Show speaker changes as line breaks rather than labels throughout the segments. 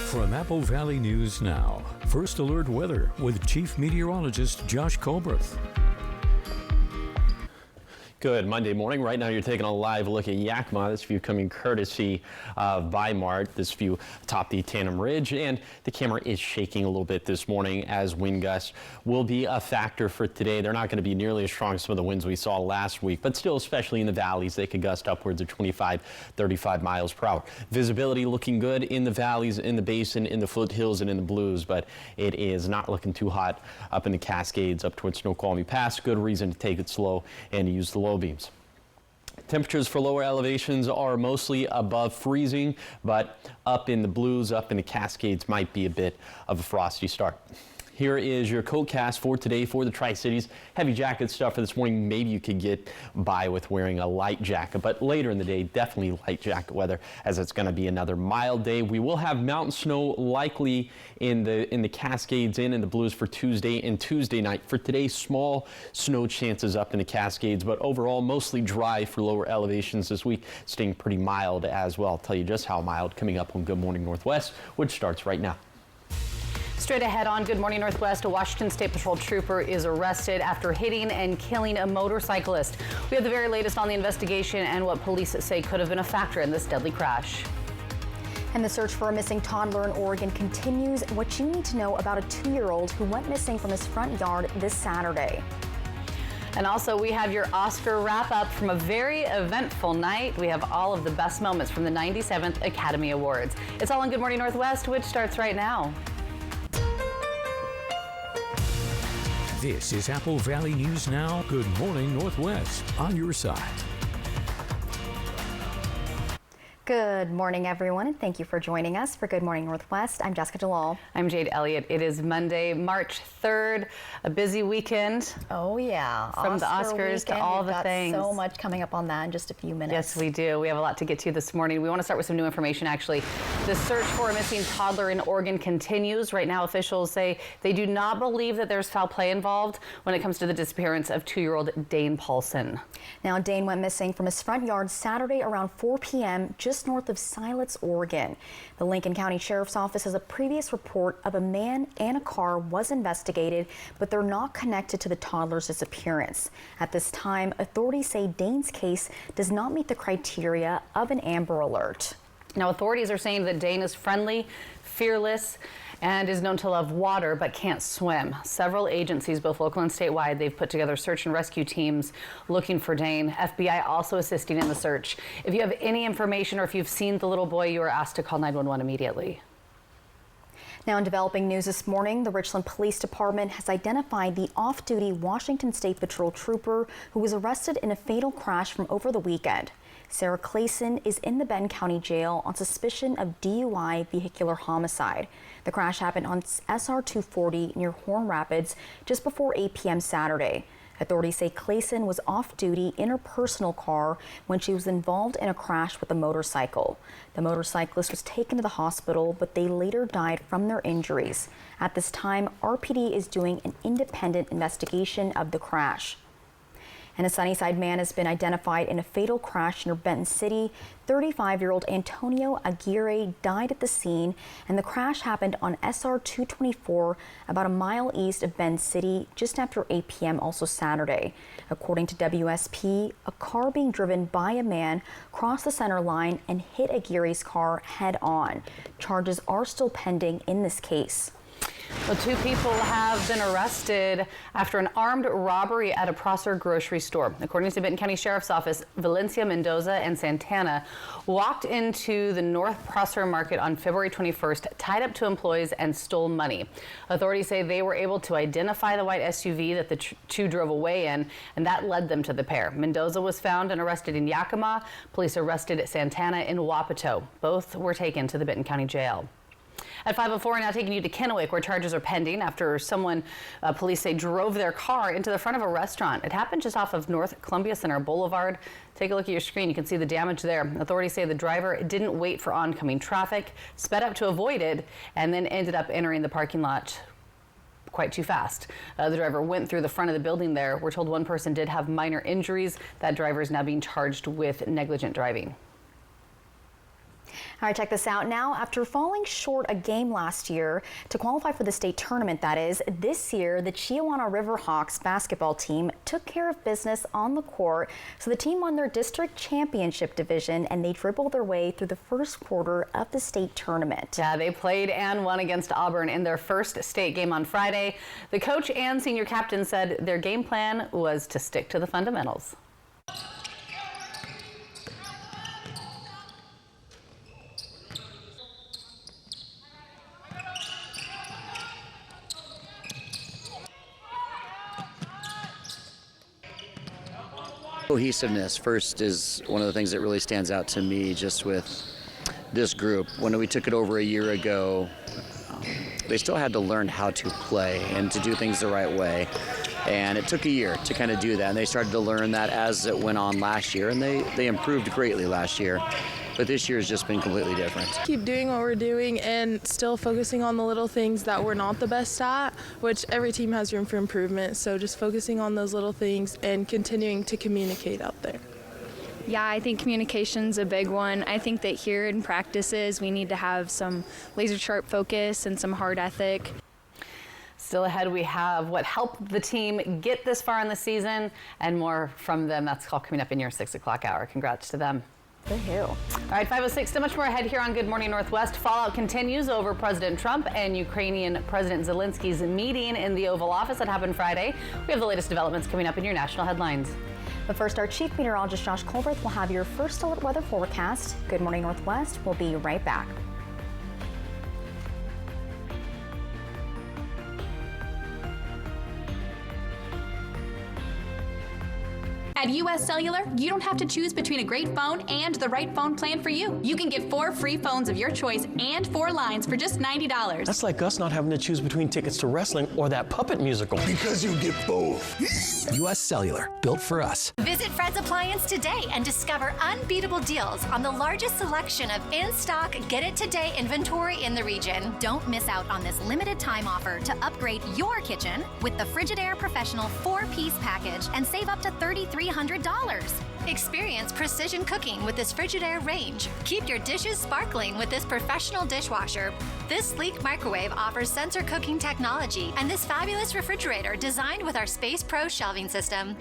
From Apple Valley News Now, First Alert Weather with Chief Meteorologist Josh Colbreth.
Good Monday morning. Right now you're taking a live look at Yakima. This view coming courtesy of Weimar. This view atop the Tandem Ridge, and the camera is shaking a little bit this morning as wind gusts will be a factor for today. They're not going to be nearly as strong as some of the winds we saw last week, but still, especially in the valleys, they could gust upwards of 25, 35 miles per hour. Visibility looking good in the valleys, in the basin, in the foothills, and in the blues, but it is not looking too hot up in the Cascades, up towards Snoqualmie Pass. Good reason to take it slow and use the low beams. Temperatures for lower elevations are mostly above freezing, but up in the blues, up in the Cascades, might be a bit of a frosty start. Here is your coatcast for today for the Tri-Cities. Heavy jacket stuff for this morning. Maybe you could get by with wearing a light jacket, but later in the day, definitely light jacket weather, as it's going to be another mild day. We will have mountain snow likely in the Cascades and in the blues for Tuesday and Tuesday night. For today, small snow chances up in the Cascades, but overall mostly dry for lower elevations this week, staying pretty mild as well. I'll tell you just how mild coming up on Good Morning Northwest, which starts right now.
Straight ahead on Good Morning Northwest, a Washington State Patrol trooper is arrested after hitting and killing a motorcyclist. We have the very latest on the investigation and what police say could have been a factor in this deadly crash.
And the search for a missing toddler in Oregon continues. What you need to know about a 2-year-old who went missing from his front yard this Saturday.
And also, we have your Oscar wrap-up from a very eventful night. We have all of the best moments from the 97th Academy Awards. It's all on Good Morning Northwest, which starts right now.
This is Apple Valley News Now. Good Morning Northwest, on your side.
Good morning, everyone, and thank you for joining us for Good Morning Northwest. I'm Jessica Jalal.
I'm Jade Elliott. It is Monday, March 3rd, a busy weekend.
Oh, yeah.
From the Oscars to all the things.
So much coming up on that in just a few minutes.
Yes, we do. We have a lot to get to this morning. We want to start with some new information, actually. The search for a missing toddler in Oregon continues. Right now, officials say they do not believe that there's foul play involved when it comes to the disappearance of 2-year-old Dane Paulson.
Now, Dane went missing from his front yard Saturday around 4 p.m. just north of Siletz, Oregon. The Lincoln County Sheriff's Office has a previous report of a man and a car was investigated, but they're not connected to the toddler's disappearance. At this time, authorities say Dane's case does not meet the criteria of an Amber Alert.
Now, authorities are saying that Dane is friendly, fearless, and is known to love water but can't swim. Several agencies, both local and statewide, they've put together search and rescue teams looking for Dane. FBI also assisting in the search. If you have any information or if you've seen the little boy, you are asked to call 911 immediately.
Now, in developing news this morning, the Richland Police Department has identified the off-duty Washington State Patrol trooper who was arrested in a fatal crash from over the weekend. Sarah Clayson is in the Benton County Jail on suspicion of DUI vehicular homicide. The crash happened on SR 240 near Horn Rapids just before 8 p.m. Saturday. Authorities say Clayson was off duty in her personal car when she was involved in a crash with a motorcycle. The motorcyclist was taken to the hospital, but they later died from their injuries. At this time, RPD is doing an independent investigation of the crash. And a Sunnyside man has been identified in a fatal crash near Benton City. 35-year-old Antonio Aguirre died at the scene, and the crash happened on SR 224 about a mile east of Benton City just after 8 p.m. also Saturday. According to WSP, a car being driven by a man crossed the center line and hit Aguirre's car head on. Charges are still pending in this case.
Well, 2 people have been arrested after an armed robbery at a Prosser grocery store. According to the Benton County Sheriff's Office, Valencia, Mendoza, and Santana walked into the North Prosser Market on February 21st, tied up 2 employees, and stole money. Authorities say they were able to identify the white SUV that the 2 drove away in, and that led them to the pair. Mendoza was found and arrested in Yakima. Police arrested Santana in Wapato. Both were taken to the Benton County Jail. At 5:04, now taking you to Kennewick, where charges are pending after someone, police say, drove their car into the front of a restaurant. It happened just off of North Columbia Center Boulevard. Take a look at your screen. You can see the damage there. Authorities say the driver didn't wait for oncoming traffic, sped up to avoid it, and then ended up entering the parking lot quite too fast. The driver went through the front of the building there. We're told one person did have minor injuries. That driver is now being charged with negligent driving.
All right, check this out now. After falling short a game last year to qualify for the state tournament, that is, this year the Chiawana Riverhawks basketball team took care of business on the court. So the team won their district championship division and they dribbled their way through the first quarter of the state tournament.
Yeah, they played and won against Auburn in their first state game on Friday. The coach and senior captain said their game plan was to stick to the fundamentals.
Cohesiveness first is one of the things that really stands out to me just with this group. When we took it over a year ago, they still had to learn how to play and to do things the right way. And it took a year to kind of do that. And they started to learn that as it went on last year. And they improved greatly last year. But this year has just been completely different.
Keep doing what we're doing and still focusing on the little things that we're not the best at, which every team has room for improvement. So just focusing on those little things and continuing to communicate out there.
Yeah, I think communication's a big one. I think that here in practices, we need to have some laser sharp focus and some hard ethic.
Still ahead, we have what helped the team get this far in the season and more from them. That's all coming up in your 6 o'clock hour. Congrats to them.
Woohoo.
All right, 5:06, so much more ahead here on Good Morning Northwest. Fallout continues over President Trump and Ukrainian President Zelensky's meeting in the Oval Office that happened Friday. We have the latest developments coming up in your national headlines.
But first, our Chief Meteorologist Josh Colbert will have your first alert weather forecast. Good Morning Northwest. We'll be right back.
At US Cellular, you don't have to choose between a great phone and the right phone plan for you. You can get 4 free phones of your choice and 4 lines for just $90.
That's like us not having to choose between tickets to wrestling or that puppet musical.
Because you get both.
US Cellular, built for us.
Visit Fred's Appliance today and discover unbeatable deals on the largest selection of in-stock, get-it-today inventory in the region. Don't miss out on this limited time offer to upgrade your kitchen with the Frigidaire Professional 4-piece package and save up to $3,300. Experience precision cooking with this Frigidaire range. Keep your dishes sparkling with this professional dishwasher. This sleek microwave offers sensor cooking technology, and this fabulous refrigerator designed with our Space Pro shelving system.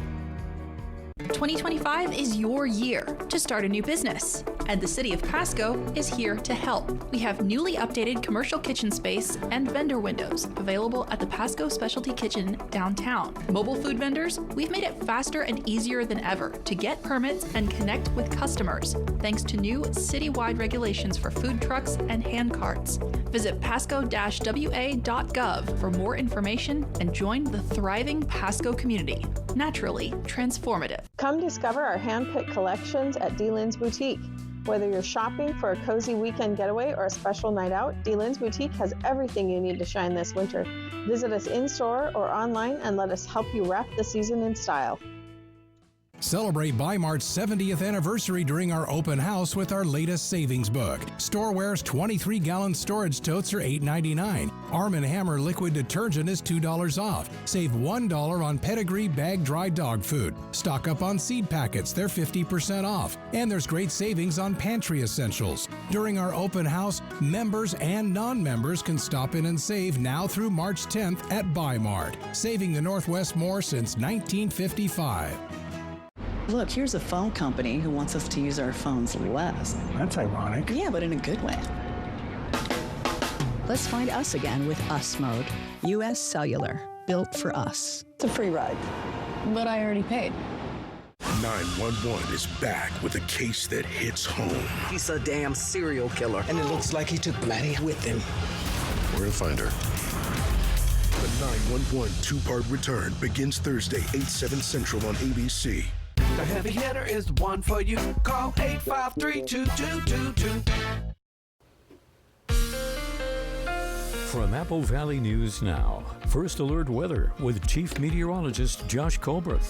2025 is your year to start a new business, and the City of Pasco is here to help. We have newly updated commercial kitchen space and vendor windows available at the Pasco Specialty Kitchen downtown. Mobile food vendors, we've made it faster and easier than ever to get permits and connect with customers, thanks to new citywide regulations for food trucks and hand carts. Visit pasco-wa.gov for more information and join the thriving Pasco community. Naturally transformative.
Come discover our hand-picked collections at D-Lynn's Boutique. Whether you're shopping for a cozy weekend getaway or a special night out, D-Lynn's Boutique has everything you need to shine this winter. Visit us in-store or online and let us help you wrap the season in style.
Celebrate Bi-Mart's 70th anniversary during our open house with our latest savings book. Storeware's 23-gallon storage totes are $8.99. Arm & Hammer liquid detergent is $2 off. Save $1 on Pedigree bag dry dog food. Stock up on seed packets, they're 50% off. And there's great savings on pantry essentials. During our open house, members and non-members can stop in and save now through March 10th at Bi-Mart, saving the Northwest more since 1955.
Look, here's a phone company who wants us to use our phones less.
That's ironic.
Yeah, but in a good way.
Let's find us again with Us Mode. US Cellular, built for us.
It's a free ride.
But I already paid.
911 is back with a case that hits home.
He's a damn serial killer, and it looks like he took Maddie with him.
We're gonna find her. The 911 two-part return begins Thursday, 8/7 Central on ABC.
The heavy hitter is the one for you. Call 853-2222.
From Apple Valley News Now, First Alert Weather with Chief Meteorologist Josh Colbert.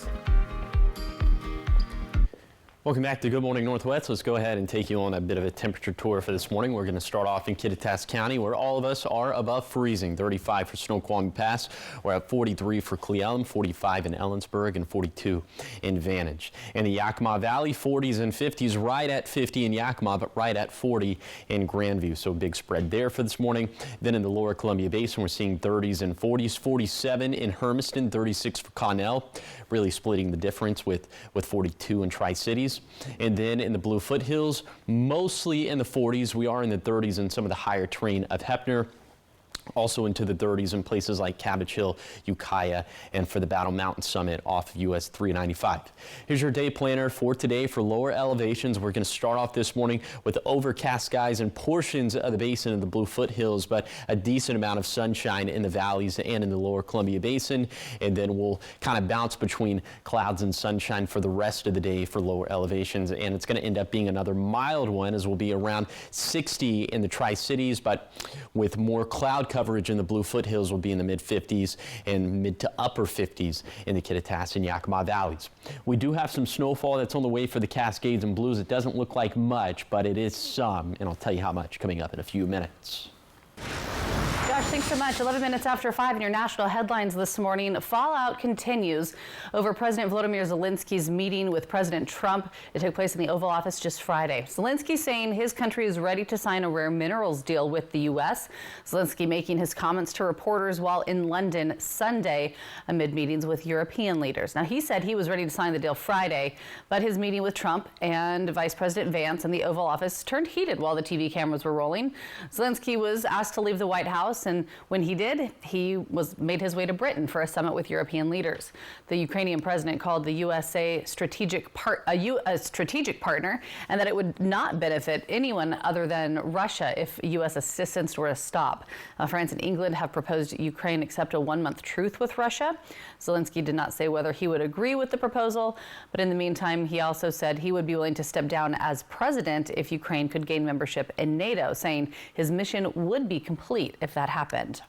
Welcome back to Good Morning Northwest. Let's go ahead and take you on a bit of a temperature tour for this morning. We're going to start off in Kittitas County, where all of us are above freezing. 35 for Snoqualmie Pass. We're at 43 for Cle Elum, 45 in Ellensburg, and 42 in Vantage. In the Yakima Valley, 40s and 50s, right at 50 in Yakima, but right at 40 in Grandview. So big spread there for this morning. Then in the lower Columbia Basin, we're seeing 30s and 40s, 47 in Hermiston, 36 for Connell, really splitting the difference with 42 in Tri-Cities. And then in the Blue Foothills, mostly in the 40s. We are in the 30s in some of the higher terrain of Heppner. Also into the 30s in places like Cabbage Hill, Ukiah, and for the Battle Mountain Summit off of US 395. Here's your day planner for today for lower elevations. We're going to start off this morning with overcast skies in portions of the basin of the Blue Foothills, but a decent amount of sunshine in the valleys and in the lower Columbia Basin. And then we'll kind of bounce between clouds and sunshine for the rest of the day for lower elevations. And it's going to end up being another mild one, as we'll be around 60 in the Tri-Cities, but with more cloud coverage in the Blue Foothills. Will be in the mid-50s and mid to upper 50s in the Kittitas and Yakima valleys. We do have some snowfall that's on the way for the Cascades and Blues. It doesn't look like much, but it is some, and I'll tell you how much coming up in a few minutes.
Josh, thanks so much. 11 minutes after 5 in your national headlines this morning. Fallout continues over President Volodymyr Zelensky's meeting with President Trump. It took place in the Oval Office just Friday. Zelensky saying his country is ready to sign a rare minerals deal with the U.S. Zelensky making his comments to reporters while in London Sunday amid meetings with European leaders. Now, he said he was ready to sign the deal Friday, but his meeting with Trump and Vice President Vance in the Oval Office turned heated while the TV cameras were rolling. Zelensky was asked to leave the White House, and when he did, he made his way to Britain for a summit with European leaders. The Ukrainian president called the USA a strategic partner, and that it would not benefit anyone other than Russia if U.S. assistance were to stop. France and England have proposed Ukraine accept a one-month truce with Russia. Zelensky did not say whether he would agree with the proposal, but in the meantime, he also said he would be willing to step down as president if Ukraine could gain membership in NATO, saying his mission would be complete if that happened.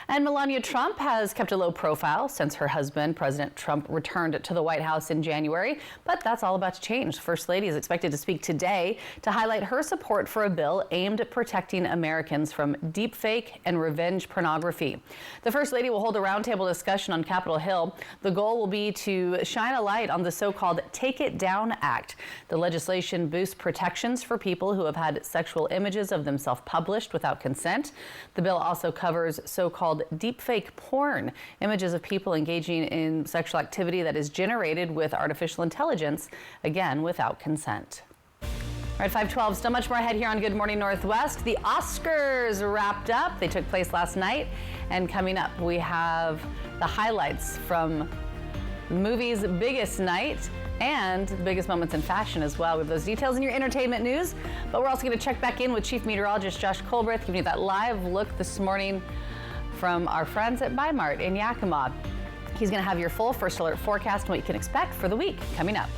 And Melania Trump has kept a low profile since her husband, President Trump, returned to the White House in January. But that's all about to change. The First Lady is expected to speak today to highlight her support for a bill aimed at protecting Americans from deepfake and revenge pornography. The First Lady will hold a roundtable discussion on Capitol Hill. The goal will be to shine a light on the so-called Take It Down Act. The legislation boosts protections for people who have had sexual images of themselves published without consent. The bill also covers so-called deepfake porn, images of people engaging in sexual activity that is generated with artificial intelligence, again, without consent. All right, 5:12, still much more ahead here on Good Morning Northwest. The Oscars wrapped up. They took place last night. And coming up, we have the highlights from the movie's biggest night and the biggest moments in fashion as well. We have those details in your entertainment news. But we're also going to check back in with Chief Meteorologist Josh Colbreth, giving you that live look this morning from our friends at Bi-Mart in Yakima. He's going to have your full First Alert forecast and what you can expect for the week coming up.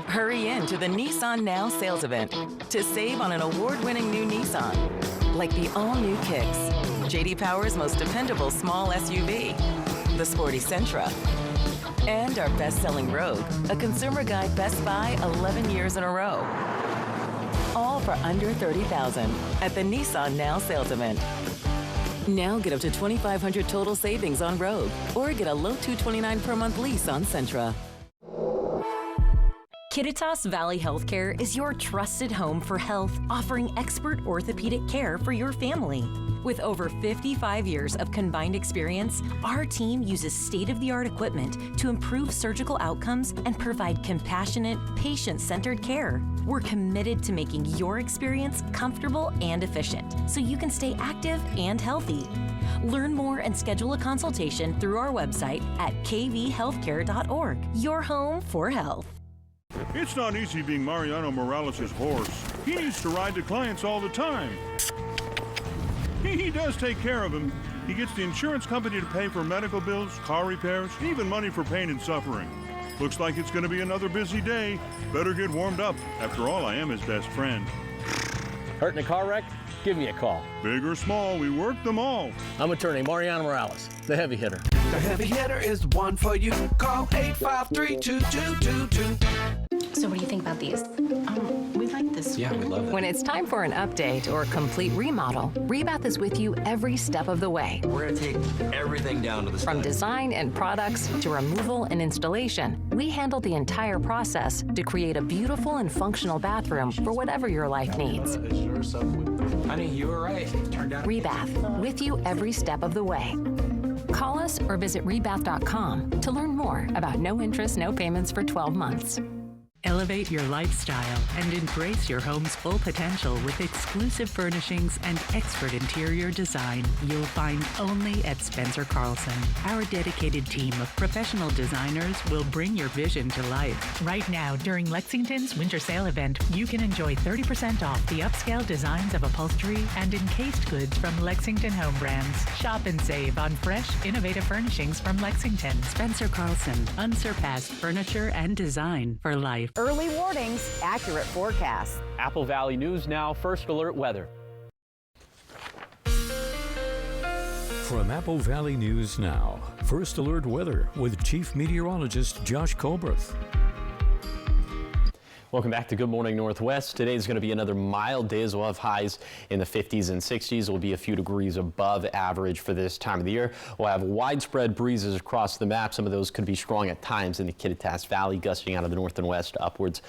Hurry in to the Nissan Now sales event to save on an award-winning new Nissan, like the all-new Kicks, J.D. Power's most dependable small SUV, the sporty Sentra, and our best-selling Rogue, a Consumer Guide Best Buy 11 years in a row. All for under $30,000 at the Nissan Now sales event. Now get up to $2,500 total savings on Rogue, or get a low $229 per month lease on Sentra.
Kittitas Valley Healthcare is your trusted home for health, offering expert orthopedic care for your family. With over 55 years of combined experience, our team uses state-of-the-art equipment to improve surgical outcomes and provide compassionate, patient-centered care. We're committed to making your experience comfortable and efficient, so you can stay active and healthy. Learn more and schedule a consultation through our website at kvhealthcare.org. Your home for health.
It's not easy being Mariano Morales' horse. He needs to ride the clients all the time. He does take care of them. He gets the insurance company to pay for medical bills, car repairs, even money for pain and suffering. Looks like it's going to be another busy day. Better get warmed up. After all, I am his best friend.
Hurt in a car wreck? Give me a call.
Big or small, we work them all.
I'm attorney Mariano Morales, the heavy hitter.
The heavy hitter is the one for you. Call 853-2222.
So what do you think about these? We like this.
Yeah, we love it.
When it's time for an update or a complete remodel, Rebath is with you every step of the way.
We're going to take everything down to the
From design and products to removal and installation, we handle the entire process to create a beautiful and functional bathroom for whatever your life needs.
Honey, you were right. Turned out.
Rebath, with you every step of the way. Call us or visit rebath.com to learn more about no interest, no payments for 12 months.
Elevate your lifestyle and embrace your home's full potential with exclusive furnishings and expert interior design you'll find only at Spencer Carlson. Our dedicated team of professional designers will bring your vision to life.
Right now, during Lexington's winter sale event, you can enjoy 30% off the upscale designs of upholstery and encased goods from Lexington Home Brands. Shop and save on fresh, innovative furnishings from Lexington.
Spencer Carlson, unsurpassed furniture and design for life.
Early warnings, accurate forecasts.
Apple Valley News Now, First Alert Weather.
From Apple Valley News Now, First Alert Weather with Chief Meteorologist Josh Colbreth.
Welcome back to Good Morning Northwest. Today is going to be another mild day as we'll have highs in the 50s and 60s. It will be a few degrees above average for this time of the year. We'll have widespread breezes across the map. Some of those could be strong at times in the Kittitas Valley, gusting out of the north and west upwards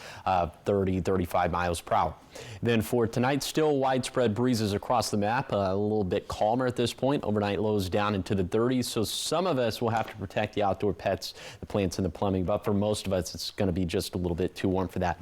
30, 35 miles per hour. Then for tonight, still widespread breezes across the map, a little bit calmer at this point. Overnight lows down into the 30s, so some of us will have to protect the outdoor pets, the plants, and the plumbing, but for most of us, it's going to be just a little bit too warm for that.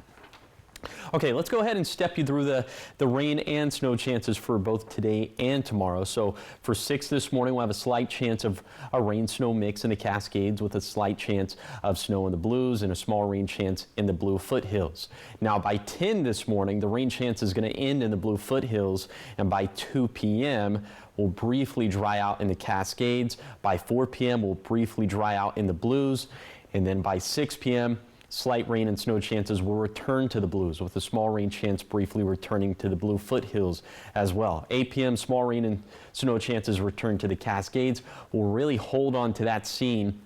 Okay, let's go ahead and step you through the rain and snow chances for both today and tomorrow. So for 6 this morning, we'll have a slight chance of a rain-snow mix in the Cascades with a slight chance of snow in the Blues and a small rain chance in the Blue Foothills. Now by 10 this morning, the rain chance is going to end in the Blue Foothills, and by 2 p.m., will briefly dry out in the Cascades. By 4 p.m., will briefly dry out in the Blues, and then by 6 p.m., slight rain and snow chances will return to the Blues, with a small rain chance briefly returning to the Blue Foothills as well. 8 p.m. small rain and snow chances return to the Cascades. We'll really hold on to that scene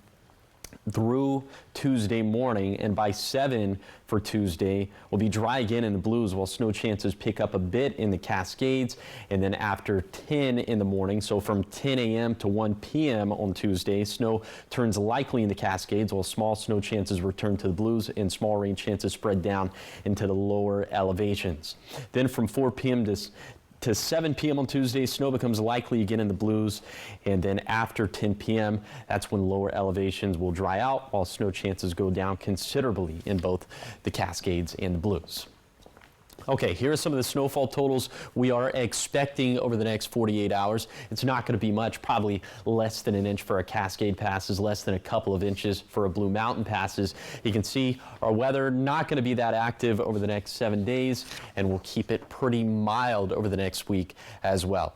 through Tuesday morning, and by 7 for Tuesday will be dry again in the Blues, while snow chances pick up a bit in the Cascades. And then after 10 in the morning, so from 10 a.m. to 1 p.m. on Tuesday, snow turns likely in the Cascades, while small snow chances return to the Blues and small rain chances spread down into the lower elevations. Then from 4 p.m. to 7 p.m. on Tuesday, snow becomes likely again in the Blues, and then after 10 p.m., that's when lower elevations will dry out, while snow chances go down considerably in both the Cascades and the Blues. Okay, here are some of the snowfall totals we are expecting over the next 48 hours. It's not going to be much, probably less than an inch for our Cascade passes, less than a couple of inches for our Blue Mountain passes. You can see our weather not going to be that active over the next 7 days, and we'll keep it pretty mild over the next week as well.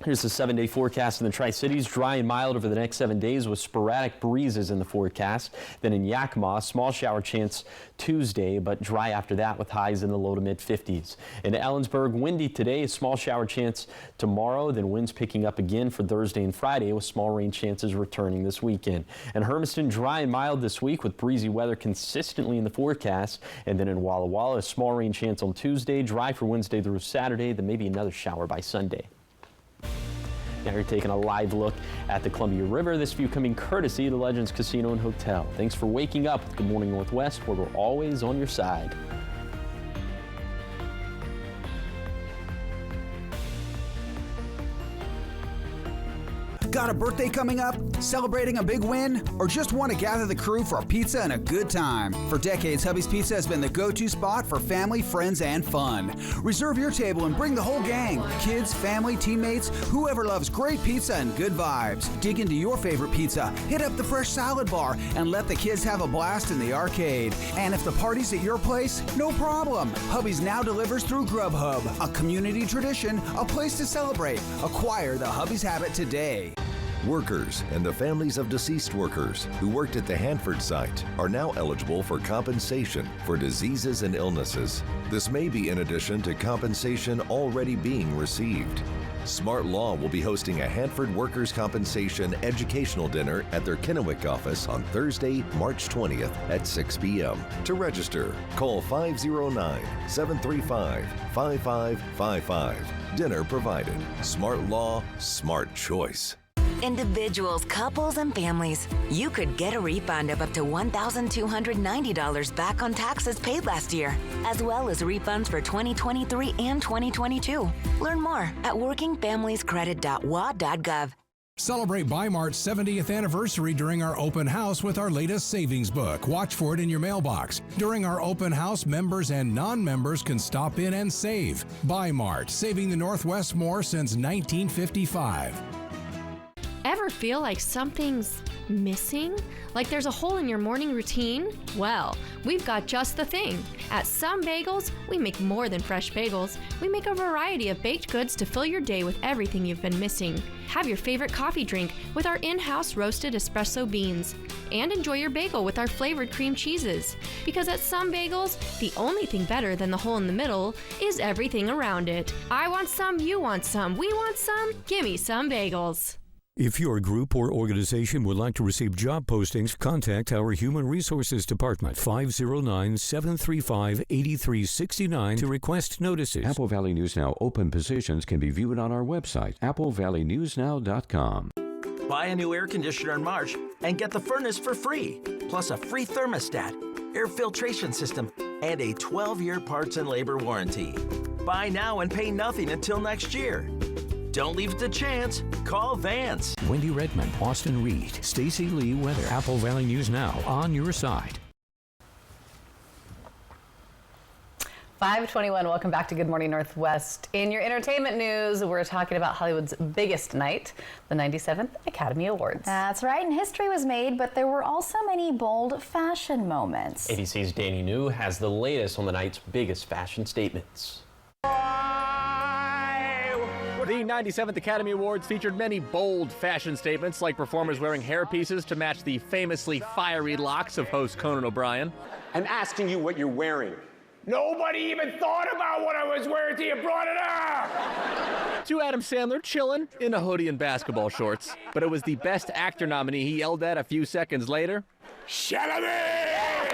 Here's the 7-day forecast in the Tri-Cities. Dry and mild over the next 7 days with sporadic breezes in the forecast. Then in Yakima, small shower chance Tuesday, but dry after that with highs in the low to mid 50s. In Ellensburg, windy today, a small shower chance tomorrow, then winds picking up again for Thursday and Friday with small rain chances returning this weekend. In Hermiston, dry and mild this week with breezy weather consistently in the forecast. And then in Walla Walla, a small rain chance on Tuesday, dry for Wednesday through Saturday, then maybe another shower by Sunday. Now you're taking a live look at the Columbia River. This view coming courtesy of the Legends Casino and Hotel. Thanks for waking up with Good Morning Northwest, where we're always on your side.
Got a birthday coming up? Celebrating a big win? Or just want to gather the crew for a pizza and a good time? For decades, Hubby's Pizza has been the go-to spot for family, friends, and fun. Reserve your table and bring the whole gang. Kids, family, teammates, whoever loves great pizza and good vibes. Dig into your favorite pizza, hit up the fresh salad bar, and let the kids have a blast in the arcade. And if the party's at your place, no problem. Hubby's now delivers through Grubhub. A community tradition, a place to celebrate. Acquire the Hubby's habit today.
Workers and the families of deceased workers who worked at the Hanford site are now eligible for compensation for diseases and illnesses. This may be in addition to compensation already being received. Smart Law will be hosting a Hanford Workers' Compensation educational dinner at their Kennewick office on Thursday, March 20th at 6 p.m. To register, call 509-735-5555. Dinner provided. Smart Law, smart choice.
Individuals, couples, and families, you could get a refund of up to $1,290 back on taxes paid last year, as well as refunds for 2023 and 2022. Learn more at workingfamiliescredit.wa.gov.
Celebrate Bi-Mart's 70th anniversary during our open house with our latest savings book. Watch for it in your mailbox. During our open house, members and non-members can stop in and save. Bi-Mart, saving the Northwest more since 1955.
Ever feel like something's missing? Like there's a hole in your morning routine? Well, we've got just the thing. At Some Bagels, we make more than fresh bagels. We make a variety of baked goods to fill your day with everything you've been missing. Have your favorite coffee drink with our in-house roasted espresso beans. And enjoy your bagel with our flavored cream cheeses. Because at Some Bagels, the only thing better than the hole in the middle is everything around it. I want some, you want some, we want some. Gimme Some Bagels.
If your group or organization would like to receive job postings, contact our Human Resources Department, 509-735-8369 to request notices.
Apple Valley News Now open positions can be viewed on our website, applevalleynewsnow.com.
Buy a new air conditioner in March and get the furnace for free, plus a free thermostat, air filtration system, and a 12-year parts and labor warranty. Buy now and pay nothing until next year. Don't leave it to chance. Call Vance.
Wendy Redmond, Austin Reed, Stacy Lee Weather, Apple Valley News Now, on your side.
5:21. Welcome back to Good Morning Northwest. In your entertainment news, we're talking about Hollywood's biggest night, the 97th Academy Awards.
That's right, and history was made, but there were also many bold fashion moments.
ABC's Danny New has the latest on the night's biggest fashion statements.
The 97th Academy Awards featured many bold fashion statements, like performers wearing hairpieces to match the famously fiery locks of host Conan O'Brien.
I'm asking you what you're wearing. Nobody even thought about what I was wearing till you brought it up!
To Adam Sandler chilling in a hoodie and basketball shorts. But it was the Best Actor nominee he yelled at a few seconds later.
Chalamet!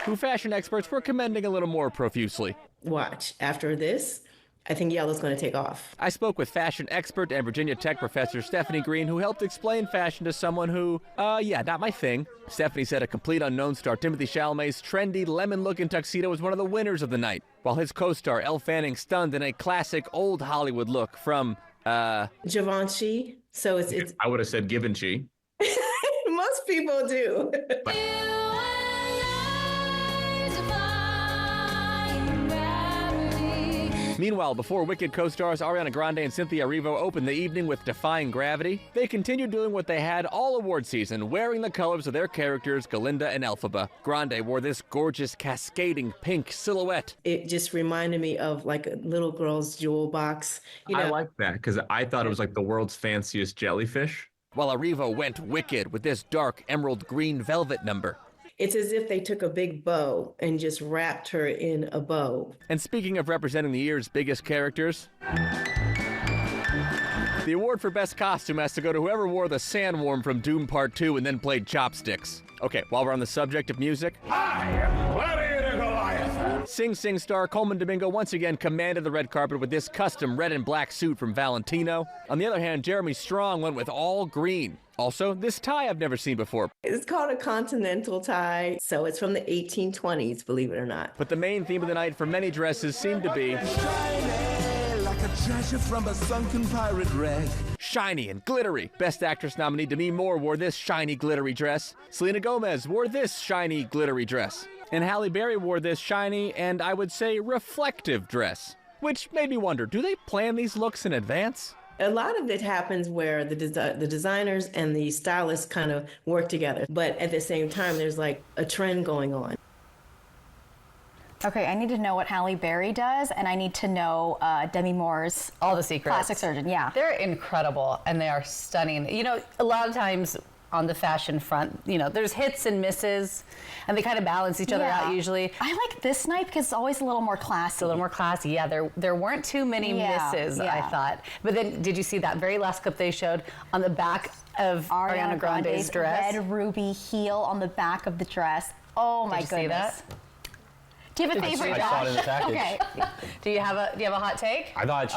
Who fashion experts were commending a little more profusely.
Watch, after this, I think yellow's going to take off.
I spoke with fashion expert and Virginia Tech professor Stephanie Green, who helped explain fashion to someone who, not my thing. Stephanie said a complete unknown star Timothée Chalamet's trendy lemon-looking tuxedo was one of the winners of the night, while his co-star Elle Fanning stunned in a classic old Hollywood look from,
Givenchy. So it's
I would have said Givenchy.
Most people do.
Meanwhile, before Wicked co-stars Ariana Grande and Cynthia Erivo opened the evening with Defying Gravity, they continued doing what they had all award season, wearing the colors of their characters, Galinda and Elphaba. Grande wore this gorgeous cascading pink silhouette.
It just reminded me of like a little girl's jewel box.
I like that because I thought it was like the world's fanciest jellyfish.
While Erivo went wicked with this dark emerald green velvet number.
It's as if they took a big bow and just wrapped her in a bow.
And speaking of representing the year's biggest characters, the award for Best Costume has to go to whoever wore the sandworm from Doom Part 2 and then played chopsticks. Okay, while we're on the subject of music,
I am Gladiator Goliath!
Sing Sing star Coleman Domingo once again commanded the red carpet with this custom red and black suit from Valentino. On the other hand, Jeremy Strong went with all green. Also, this tie I've never seen before.
It's called a continental tie, so it's from the 1820s, believe it or not.
But the main theme of the night for many dresses seemed to be
shiny, like a treasure from a sunken pirate wreck.
Shiny and glittery. Best Actress nominee Demi Moore wore this shiny, glittery dress. Selena Gomez wore this shiny, glittery dress. And Halle Berry wore this shiny and, I would say, reflective dress. Which made me wonder, do they plan these looks in advance?
A lot of it happens where the designers and the stylists kind of work together. But at the same time, there's like a trend going on.
Okay, I need to know what Halle Berry does, and I need to know Demi Moore's
all the secrets.
Plastic surgeon, yeah.
They're incredible, and they are stunning. You know, a lot of times on the fashion front, you know, there's hits and misses, and they kind of balance each other out usually.
I like this night because it's always a little more classy.
It's a little more classy, yeah. There weren't too many misses, I thought. But then, did you see that very last clip they showed on the back of Ariana Grande's dress?
Red ruby heel on the back of the dress. Oh my goodness.
Did you see that?
Do you have a favorite?
I saw it in the package.
Okay. Do you have a hot take?
I thought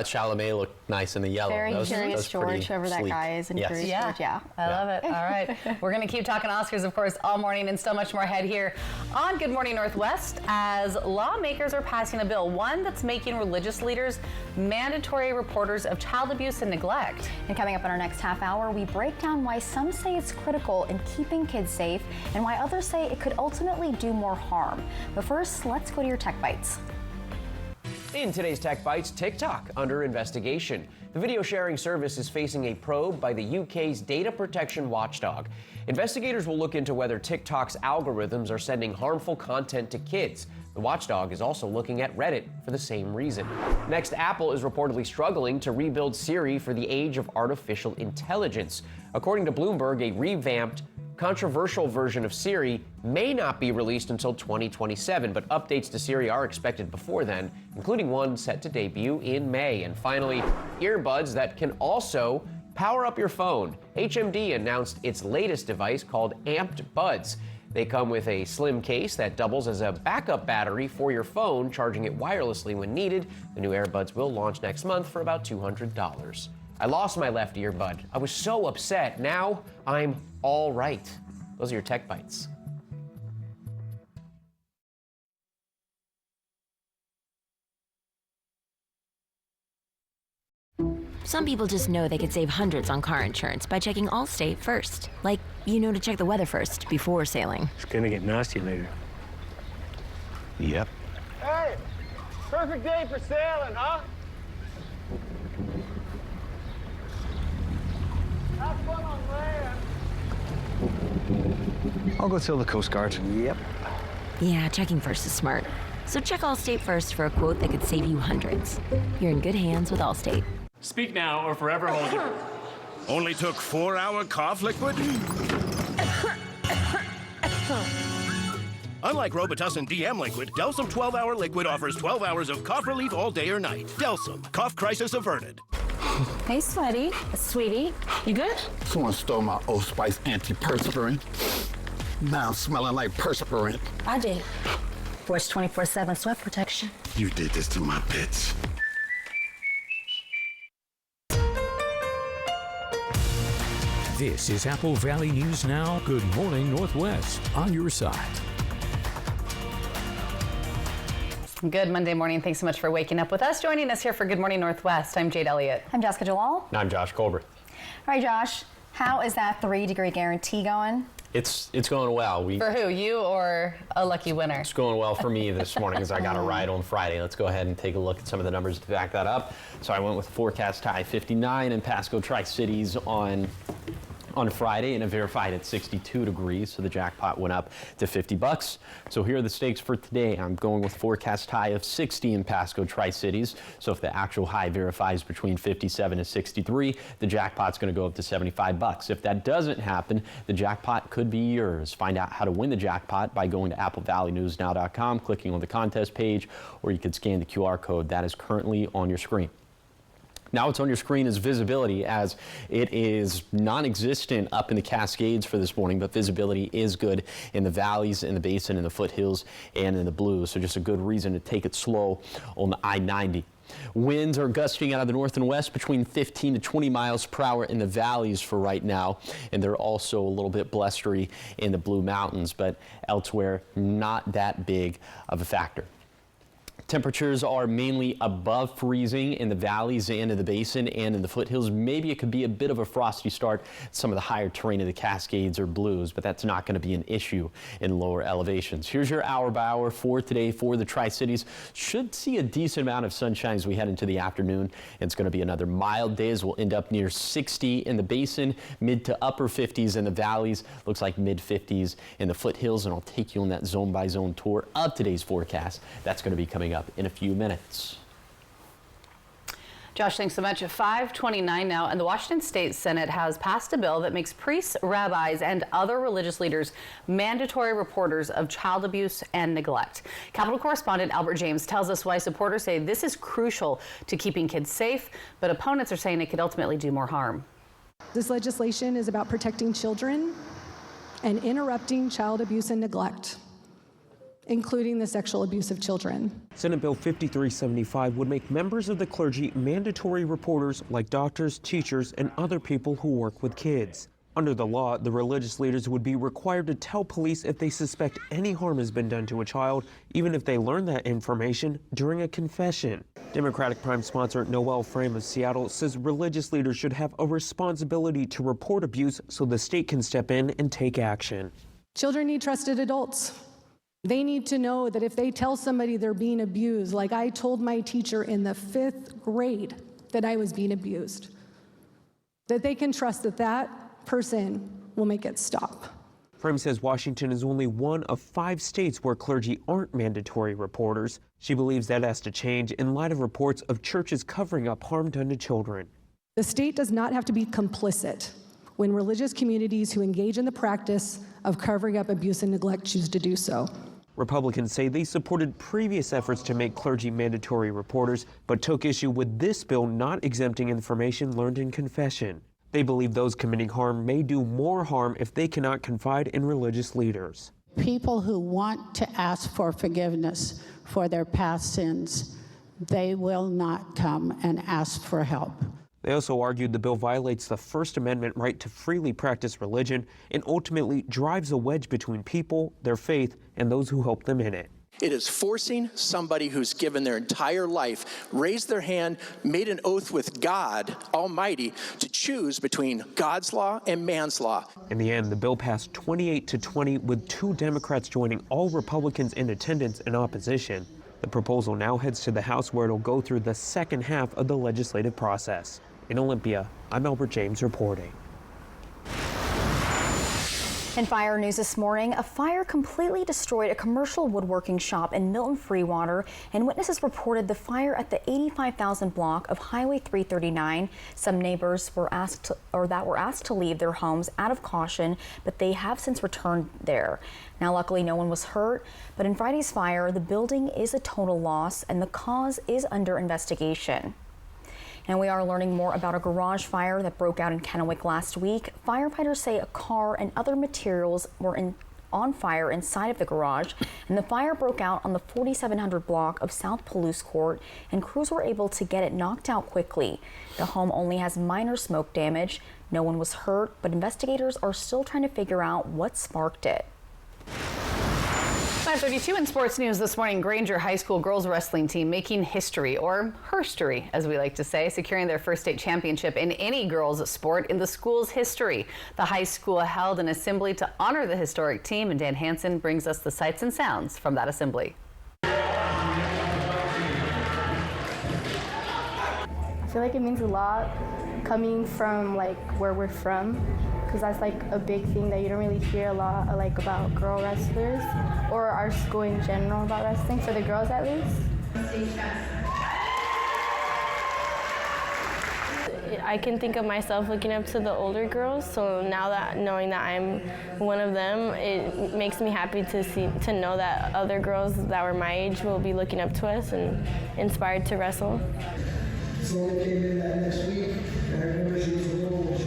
Chalamet looked nice in the yellow.
Very Curious George, whoever that guy is in Curious George. Yeah,
I love it. All right, we're going to keep talking Oscars, of course, all morning, and still much more ahead here on Good Morning Northwest as lawmakers are passing a bill, one that's making religious leaders mandatory reporters of child abuse and neglect.
And coming up in our next half hour, we break down why some say it's critical in keeping kids safe and why others say it could ultimately do more harm. But first, let's go to your Tech Bites.
In today's Tech Bites, TikTok under investigation. The video sharing service is facing a probe by the UK's data protection watchdog. Investigators will look into whether TikTok's algorithms are sending harmful content to kids. The watchdog is also looking at Reddit for the same reason. Next, Apple is reportedly struggling to rebuild Siri for the age of artificial intelligence. According to Bloomberg, a revamped, controversial version of Siri may not be released until 2027, but updates to Siri are expected before then, including one set to debut in May. And finally, earbuds that can also power up your phone. HMD announced its latest device called Amped Buds. They come with a slim case that doubles as a backup battery for your phone, charging it wirelessly when needed. The new earbuds will launch next month for about $200. I lost my left earbud. I was so upset. Now I'm all right. Those are your Tech Bites.
Some people just know they could save hundreds on car insurance by checking Allstate first. Like, you know to check the weather first before sailing.
It's gonna get nasty later. Yep.
Hey, perfect day for sailing, huh? Have fun on land.
I'll go tell the Coast Guard. Yep.
Yeah, checking first is smart. So check Allstate first for a quote that could save you hundreds. You're in good hands with Allstate.
Speak now or forever hold your...
Only took 4-hour cough liquid? Unlike Robitussin DM liquid, Delsum 12-hour liquid offers 12 hours of cough relief all day or night. Delsum, cough crisis averted.
Hey, Sweaty. Sweetie, you good?
Someone stole my Old Spice antiperspirant. Now I'm smelling like perspirant.
I did. Force 24/7 sweat protection.
You did this to my bitch.
This is Apple Valley News Now. Good morning, Northwest. On your side.
Good Monday morning. Thanks so much for waking up with us. Joining us here for Good Morning Northwest, I'm Jade Elliott.
I'm Jessica Jalal.
And I'm Josh Colbert.
All right, Josh, how is that 3-degree guarantee going?
It's going well.
For who, you or a lucky winner?
It's going well for me this morning as I got a ride on Friday. Let's go ahead and take a look at some of the numbers to back that up. So I went with forecast high 59 in Pasco Tri-Cities on Friday, and it verified at 62 degrees, so the jackpot went up to $50. So here are the stakes for today. I'm going with forecast high of 60 in Pasco Tri-Cities. So if the actual high verifies between 57 and 63, the jackpot's going to go up to $75. If that doesn't happen, the jackpot could be yours. Find out how to win the jackpot by going to applevalleyNewsNow.com, clicking on the contest page, or you could scan the QR code that is currently on your screen. Now what's on your screen is visibility, as it is non-existent up in the Cascades for this morning, but visibility is good in the valleys, in the basin, in the foothills, and in the blues. So just a good reason to take it slow on the I-90. Winds are gusting out of the north and west between 15 to 20 miles per hour in the valleys for right now, and they're also a little bit blustery in the Blue Mountains, but elsewhere not that big of a factor. Temperatures are mainly above freezing in the valleys and in the basin and in the foothills. Maybe it could be a bit of a frosty start. Some of the higher terrain of the Cascades or Blues, but that's not going to be an issue in lower elevations. Here's your hour by hour for today for the Tri-Cities. Should see a decent amount of sunshine as we head into the afternoon. It's going to be another mild day as we'll end up near 60 in the basin, mid to upper 50s in the valleys. Looks like mid 50s in the foothills, and I'll take you on that zone by zone tour of today's forecast. That's going to be coming up in a few minutes.
Josh, thanks so much. At 5:29 now, and the Washington State Senate has passed a bill that makes priests, rabbis, and other religious leaders mandatory reporters of child abuse and neglect. Capitol correspondent Albert James tells us why supporters say this is crucial to keeping kids safe, but opponents are saying it could ultimately do more harm.
This legislation is about protecting children and interrupting child abuse and neglect, including the sexual abuse of children.
Senate Bill 5375 would make members of the clergy mandatory reporters like doctors, teachers, and other people who work with kids. Under the law, the religious leaders would be required to tell police if they suspect any harm has been done to a child, even if they learn that information during a confession. Democratic Prime sponsor Noel Frame of Seattle says religious leaders should have a responsibility to report abuse so the state can step in and take action.
Children need trusted adults. They need to know that if they tell somebody they're being abused, like I told my teacher in the 5th grade that I was being abused, that they can trust that that person will make it stop.
Frame says Washington is only one of 5 states where clergy aren't mandatory reporters. She believes that has to change in light of reports of churches covering up harm done to children.
The state does not have to be complicit when religious communities who engage in the practice of covering up abuse and neglect choose to do so.
Republicans say they supported previous efforts to make clergy mandatory reporters, but took issue with this bill not exempting information learned in confession. They believe those committing harm may do more harm if they cannot confide in religious leaders.
People who want to ask for forgiveness for their past sins, they will not come and ask for help.
They also argued the bill violates the First Amendment right to freely practice religion and ultimately drives a wedge between people, their faith, and those who help them in it.
It is forcing somebody who's given their entire life, raised their hand, made an oath with God Almighty to choose between God's law and man's law.
In the end, the bill passed 28-20 with 2 Democrats joining all Republicans in attendance and opposition. The proposal now heads to the House where it'll go through the second half of the legislative process. In Olympia, I'm Albert James reporting.
In fire news this morning, a fire completely destroyed a commercial woodworking shop in Milton Freewater, and witnesses reported the fire at the 85,000 block of Highway 339. Some neighbors were asked to leave their homes out of caution, but they have since returned there. Now, luckily, no one was hurt, but in Friday's fire, the building is a total loss, and the cause is under investigation. And we are learning more about a garage fire that broke out in Kennewick last week. Firefighters say a car and other materials were on fire inside of the garage, and the fire broke out on the 4700 block of South Palouse Court, and crews were able to get it knocked out quickly. The home only has minor smoke damage. No one was hurt, but investigators are still trying to figure out what sparked it.
5:32 in sports news this morning. Granger High School girls wrestling team making history, or herstory as we like to say, securing their first state championship in any girls sport in the school's history. The high school held an assembly to honor the historic team, and Dan Hansen brings us the sights and sounds from that assembly.
I feel like it means a lot coming from like where we're from, because that's like a big thing that you don't really hear a lot like about girl wrestlers or our school in general about wrestling, for the girls at least. I can think of myself looking up to the older girls, so now that knowing that I'm one of them, it makes me happy to know that other girls that were my age will be looking up to us and inspired to wrestle.
Someone came in that next week, and I remember she was a little,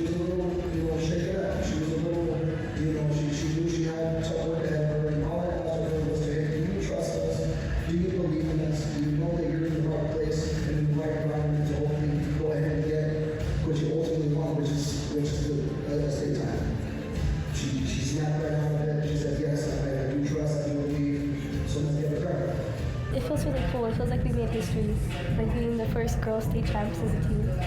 shaken up. She was a little, she knew she had tough work ahead of her, and all I asked her was, hey, do you trust us? Do you believe in us? Do you know that you're in the right place and in the right environment to hopefully go ahead and get what you ultimately want, which is the state title? She snapped right out of bed. She said, yes, I do trust, I do believe, so let's get it done.
It
feels really cool. It feels like we made history, like being the first girls state champs as a team.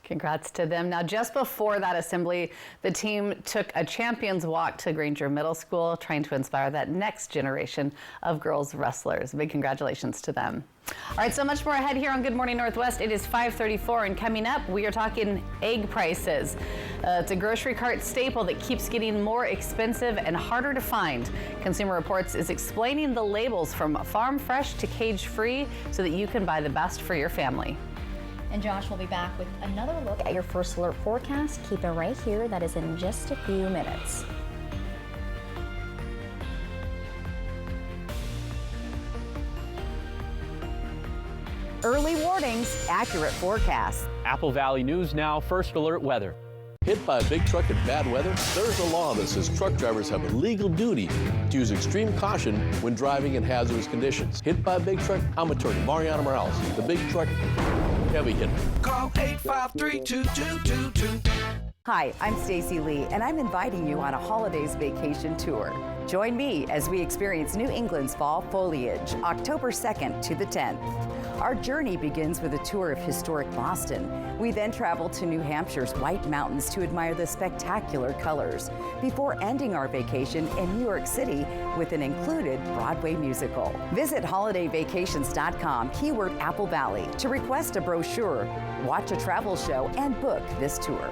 Congrats to them. Now, just before that assembly, the team took a champion's walk to Granger Middle School, trying to inspire that next generation of girls wrestlers. Big congratulations to them. All right, so much more ahead here on Good Morning Northwest. It is 5:34, and coming up, we are talking egg prices. It's a grocery cart staple that keeps getting more expensive and harder to find. Consumer Reports is explaining the labels from farm fresh to cage free so that you can buy the best for your family.
And Josh will be back with another look at your First Alert forecast. Keep it right here. That is in just a few minutes.
Early warnings, accurate forecasts.
Apple Valley News Now, First Alert weather.
Hit by a big truck in bad weather? There's a law that says truck drivers have a legal duty to use extreme caution when driving in hazardous conditions. Hit by a big truck? I'm attorney Mariana Morales, the big truck heavy hitter.
Call 853-2222.
Hi, I'm Stacy Lee, and I'm inviting you on a holidays vacation tour. Join me as we experience New England's fall foliage, October 2nd to the 10th. Our journey begins with a tour of historic Boston. We then travel to New Hampshire's White Mountains to admire the spectacular colors, before ending our vacation in New York City with an included Broadway musical. Visit holidayvacations.com, keyword Apple Valley, to request a brochure, watch a travel show, and book this tour.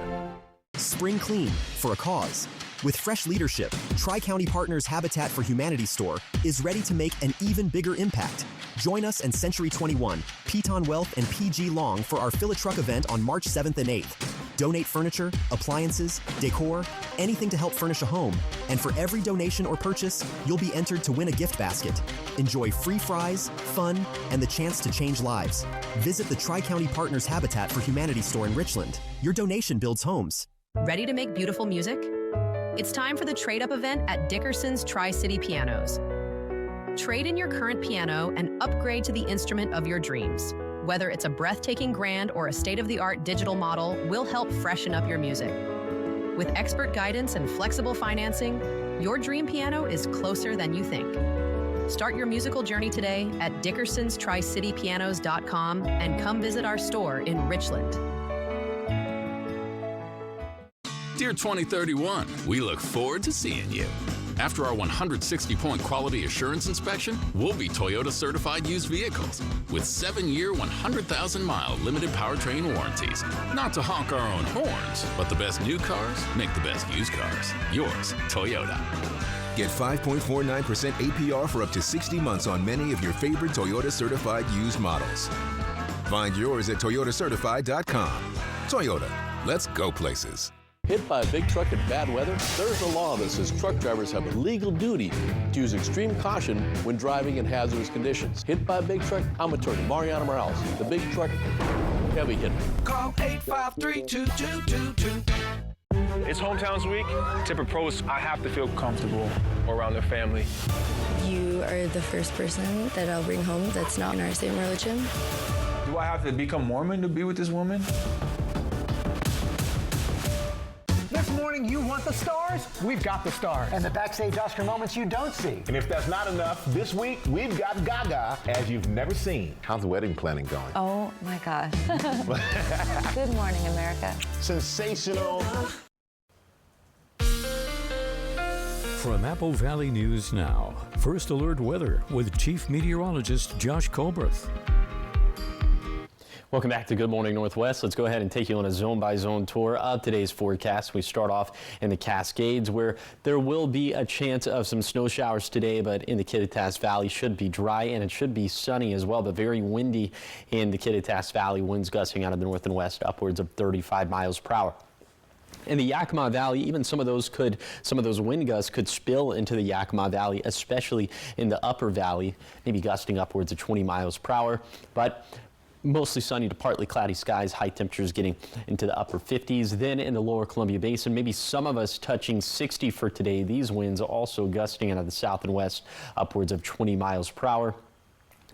Spring clean for a cause. With fresh leadership, Tri-County Partners Habitat for Humanity store is ready to make an even bigger impact. Join us and Century 21, Piton Wealth, and PG Long for our Fill a Truck event on March 7th and 8th. Donate furniture, appliances, decor, anything to help furnish a home. And for every donation or purchase, you'll be entered to win a gift basket. Enjoy free fries, fun, and the chance to change lives. Visit the Tri-County Partners Habitat for Humanity store in Richland. Your donation builds homes.
Ready to make beautiful music? It's time for the Trade Up event at Dickerson's Tri-City Pianos. Trade in your current piano and upgrade to the instrument of your dreams. Whether it's a breathtaking grand or a state-of-the-art digital model, we'll help freshen up your music. With expert guidance and flexible financing, your dream piano is closer than you think. Start your musical journey today at DickersonsTriCityPianos.com and come visit our store in Richland.
Dear 2031, we look forward to seeing you. After our 160-point quality assurance inspection, we'll be Toyota certified used vehicles with 7-year, 100,000-mile limited powertrain warranties. Not to honk our own horns, but the best new cars make the best used cars. Yours, Toyota.
Get 5.49% APR for up to 60 months on many of your favorite Toyota certified used models. Find yours at toyotacertified.com. Toyota, let's go places.
Hit by a big truck in bad weather? There's a law that says truck drivers have a legal duty to use extreme caution when driving in hazardous conditions. Hit by a big truck? I'm attorney Mariana Morales, the big truck heavy hitter.
Call 853-2222.
It's Hometowns Week. Tipper Pros, I have to feel comfortable around their family.
You are the first person that I'll bring home that's not in our same religion.
Do I have to become Mormon to be with this woman?
This morning, you want the stars? We've got the stars. And the backstage Oscar moments you don't see.
And if that's not enough, this week we've got Gaga as you've never seen.
How's the wedding planning going?
Oh my gosh. Good morning, America.
Sensational.
From Apple Valley News Now, First Alert Weather with Chief Meteorologist Josh Colbert.
Welcome back to Good Morning Northwest. Let's go ahead and take you on a zone-by-zone tour of today's forecast. We start off in the Cascades, where there will be a chance of some snow showers today, but in the Kittitas Valley should be dry, and it should be sunny as well, but very windy in the Kittitas Valley. Winds gusting out of the north and west upwards of 35 miles per hour. In the Yakima Valley, even some of those wind gusts could spill into the Yakima Valley, especially in the upper valley, maybe gusting upwards of 20 miles per hour. But mostly sunny to partly cloudy skies, high temperatures getting into the upper 50s. Then in the lower Columbia Basin, maybe some of us touching 60 for today. These winds also gusting out of the south and west upwards of 20 miles per hour.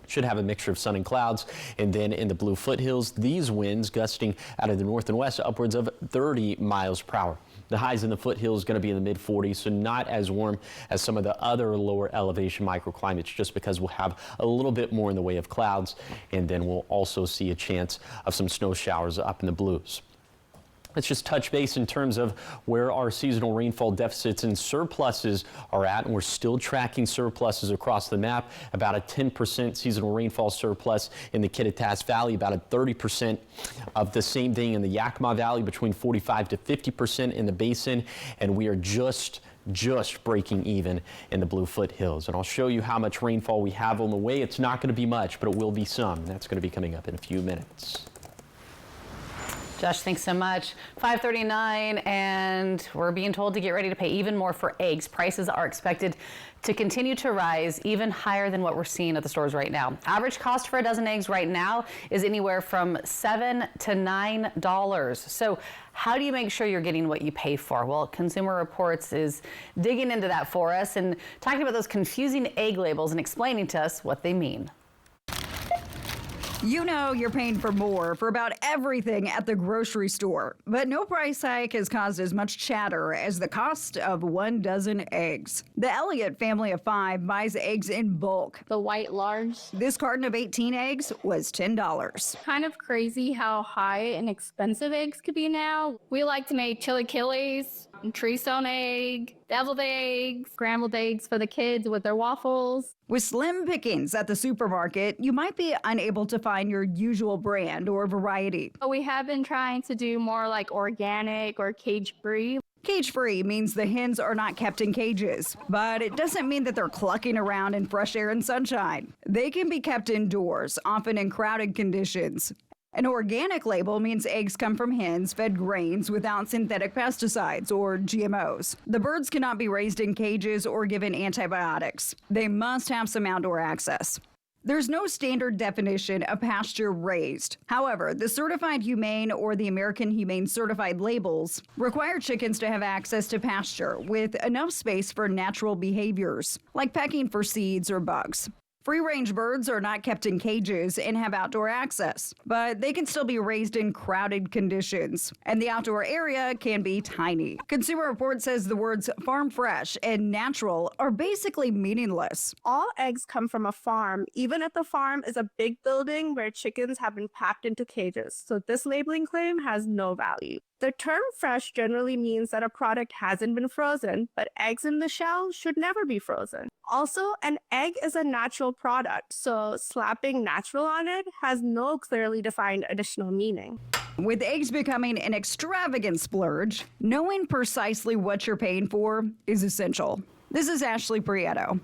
should have a mixture of sun and clouds. And then in the Blue Foothills, these winds gusting out of the north and west upwards of 30 miles per hour. The highs in the foothills going to be in the mid-40s, so not as warm as some of the other lower elevation microclimates, just because we'll have a little bit more in the way of clouds, and then we'll also see a chance of some snow showers up in the Blues. Let's just touch base in terms of where our seasonal rainfall deficits and surpluses are at, and we're still tracking surpluses across the map. About a 10% seasonal rainfall surplus in the Kittitas Valley, about a 30% of the same thing in the Yakima Valley, between 45 to 50% in the basin, and we are just breaking even in the Blue Foothills. And I'll show you how much rainfall we have on the way. It's not going to be much, but it will be some. That's going to be coming up in a few minutes.
Josh, thanks so much. 5:39, and we're being told to get ready to pay even more for eggs. Prices are expected to continue to rise even higher than what we're seeing at the stores right now. Average cost for a dozen eggs right now is anywhere from $7 to $9. So how do you make sure you're getting what you pay for? Well, Consumer Reports is digging into that for us and talking about those confusing egg labels and explaining to us what they mean.
You know you're paying for more for about everything at the grocery store, but no price hike has caused as much chatter as the cost of 1 dozen eggs. The Elliott family of 5 buys eggs in bulk.
The white large.
This carton of 18 eggs was $10.
Kind of crazy how high and expensive eggs could be now. We like to make chilaquiles, tree stone egg, deviled eggs, scrambled eggs for the kids with their waffles.
With slim pickings at the supermarket, you might be unable to find your usual brand or variety.
We have been trying to do more like organic or cage-free.
Cage-free means the hens are not kept in cages, but it doesn't mean that they're clucking around in fresh air and sunshine. They can be kept indoors, often in crowded conditions. An organic label means eggs come from hens fed grains without synthetic pesticides or GMOs. The birds cannot be raised in cages or given antibiotics. They must have some outdoor access. There's no standard definition of pasture raised. However, the Certified Humane or the American Humane Certified labels require chickens to have access to pasture with enough space for natural behaviors, like pecking for seeds or bugs. Free-range birds are not kept in cages and have outdoor access, but they can still be raised in crowded conditions, and the outdoor area can be tiny. Consumer Reports says the words farm fresh and natural are basically meaningless.
All eggs come from a farm, even if the farm is a big building where chickens have been packed into cages, so this labeling claim has no value. The term fresh generally means that a product hasn't been frozen, but eggs in the shell should never be frozen. Also, an egg is a natural product, so slapping natural on it has no clearly defined additional meaning.
With eggs becoming an extravagant splurge, knowing precisely what you're paying for is essential. This is Ashley Prieto.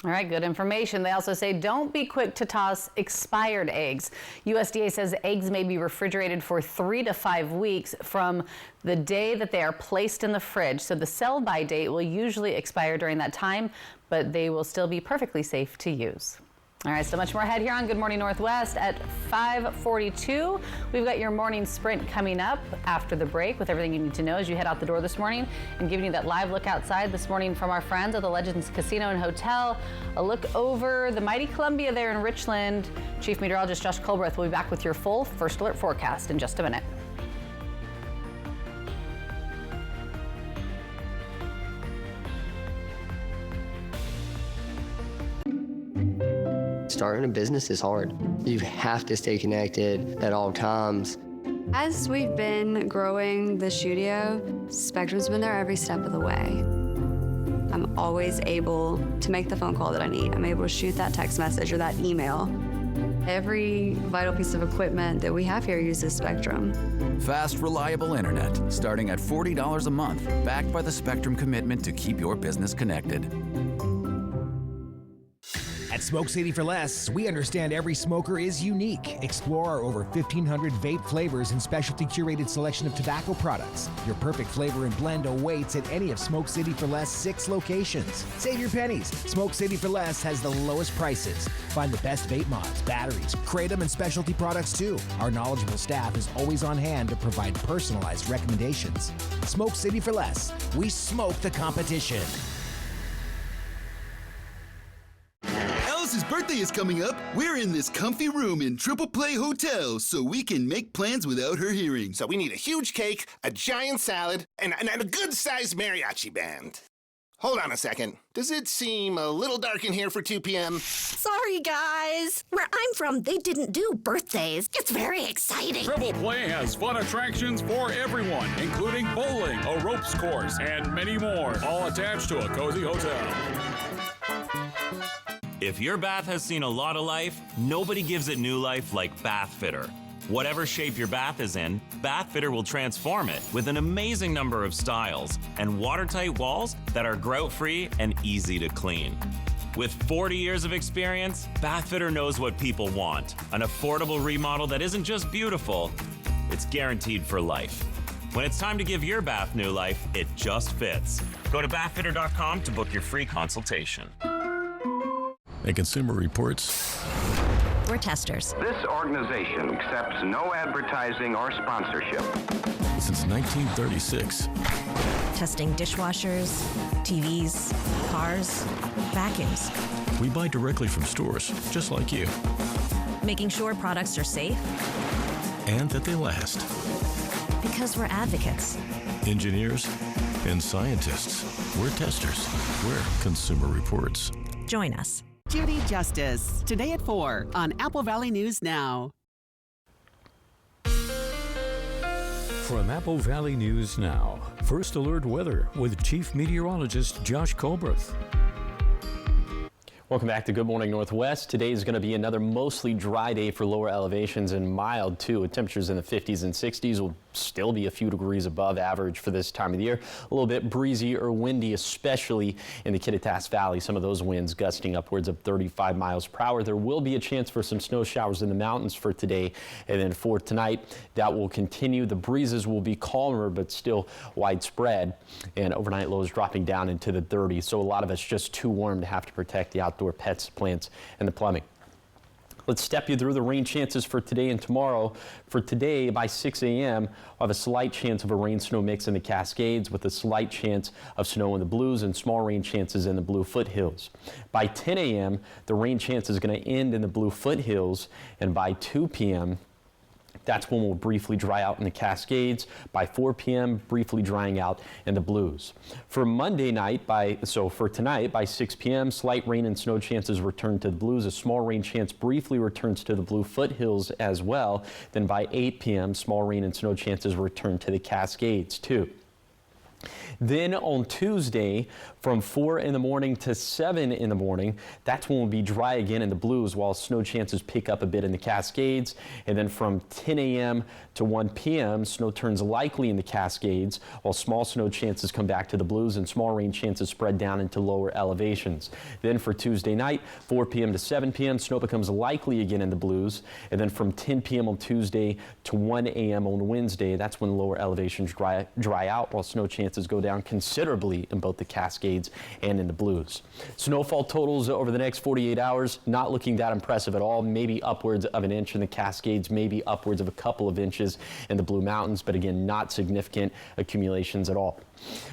All right, good information. They also say don't be quick to toss expired eggs. USDA says eggs may be refrigerated for 3 to 5 weeks from the day that they are placed in the fridge. So the sell-by date will usually expire during that time, but they will still be perfectly safe to use. All right, so much more ahead here on Good Morning Northwest at 5:42. We've got your morning sprint coming up after the break with everything you need to know as you head out the door this morning, and giving you that live look outside this morning from our friends at the Legends Casino and Hotel. A look over the mighty Columbia there in Richland. Chief Meteorologist Josh Colbreth will be back with your full First Alert forecast in just a minute.
Starting a business is hard. You have to stay connected at all times.
As we've been growing the studio, Spectrum's been there every step of the way. I'm always able to make the phone call that I need. I'm able to shoot that text message or that email. Every vital piece of equipment that we have here uses Spectrum.
Fast, reliable internet, starting at $40 a month, backed by the Spectrum commitment to keep your business connected.
At Smoke City for Less, we understand every smoker is unique. Explore our over 1,500 vape flavors and specialty curated selection of tobacco products. Your perfect flavor and blend awaits at any of Smoke City for Less 6 locations. Save your pennies. Smoke City for Less has the lowest prices. Find the best vape mods, batteries, kratom, and specialty products too. Our knowledgeable staff is always on hand to provide personalized recommendations. Smoke City for Less. We smoke the competition.
Ellis's birthday
party is coming up, we're in this comfy room in Triple Play Hotel so we can make plans without her hearing.
So we need a huge cake, a giant salad, and a good-sized mariachi band. Hold on a second. Does it seem a little dark in here for 2 p.m.?
Sorry, guys. Where I'm from, they didn't do birthdays. It's very exciting.
Triple Play has fun attractions for everyone, including bowling, a ropes course, and many more, all attached to a cozy hotel.
If your bath has seen a lot of life, nobody gives it new life like Bath Fitter. Whatever shape your bath is in, Bath Fitter will transform it with an amazing number of styles and watertight walls that are grout-free and easy to clean. With 40 years of experience, Bath Fitter knows what people want. An affordable remodel that isn't just beautiful, it's guaranteed for life. When it's time to give your bath new life, it just fits. Go to bathfitter.com to book your free consultation.
At Consumer Reports,
we're testers.
This organization accepts no advertising or sponsorship.
Since 1936.
Testing dishwashers, TVs, cars, vacuums.
We buy directly from stores, just like you.
Making sure products are safe.
And that they last.
Because we're advocates.
Engineers and scientists. We're testers. We're Consumer Reports.
Join us.
Judy Justice, today at 4 on Apple Valley News Now.
From Apple Valley News Now, First Alert Weather with Chief Meteorologist Josh Colbert.
Welcome back to Good Morning Northwest. Today is going to be another mostly dry day for lower elevations and mild too, with temperatures in the 50s and 60s. Will still be a few degrees above average for this time of the year. A little bit breezy or windy, especially in the Kittitas Valley. Some of those winds gusting upwards of 35 miles per hour. There will be a chance for some snow showers in the mountains for today, and then for tonight that will continue. The breezes will be calmer but still widespread, and overnight lows dropping down into the 30s. So a lot of it's just too warm to have to protect the outdoor pets, plants, and the plumbing. Let's step you through the rain chances for today and tomorrow. For today, by 6 a.m., we'll have a slight chance of a rain-snow mix in the Cascades with a slight chance of snow in the Blues and small rain chances in the Blue Foothills. By 10 a.m., the rain chance is going to end in the Blue Foothills, and by 2 p.m., that's when we'll briefly dry out in the Cascades. By 4 p.m., briefly drying out in the Blues. For Monday night, for tonight, by 6 p.m., slight rain and snow chances return to the Blues. A small rain chance briefly returns to the Blue Foothills as well. Then by 8 p.m., small rain and snow chances return to the Cascades too. Then on Tuesday, from 4 in the morning to 7 in the morning, that's when we'll be dry again in the Blues, while snow chances pick up a bit in the Cascades. And then from 10 a.m. to 1 p.m., snow turns likely in the Cascades, while small snow chances come back to the Blues and small rain chances spread down into lower elevations. Then for Tuesday night, 4 p.m. to 7 p.m., snow becomes likely again in the Blues. And then from 10 p.m. on Tuesday to 1 a.m. on Wednesday, that's when lower elevations dry out, while snow chances go down considerably in both the Cascades and in the Blues. Snowfall totals over the next 48 hours, not looking that impressive at all. Maybe upwards of an inch in the Cascades, maybe upwards of a couple of inches in the Blue Mountains, but again, not significant accumulations at all.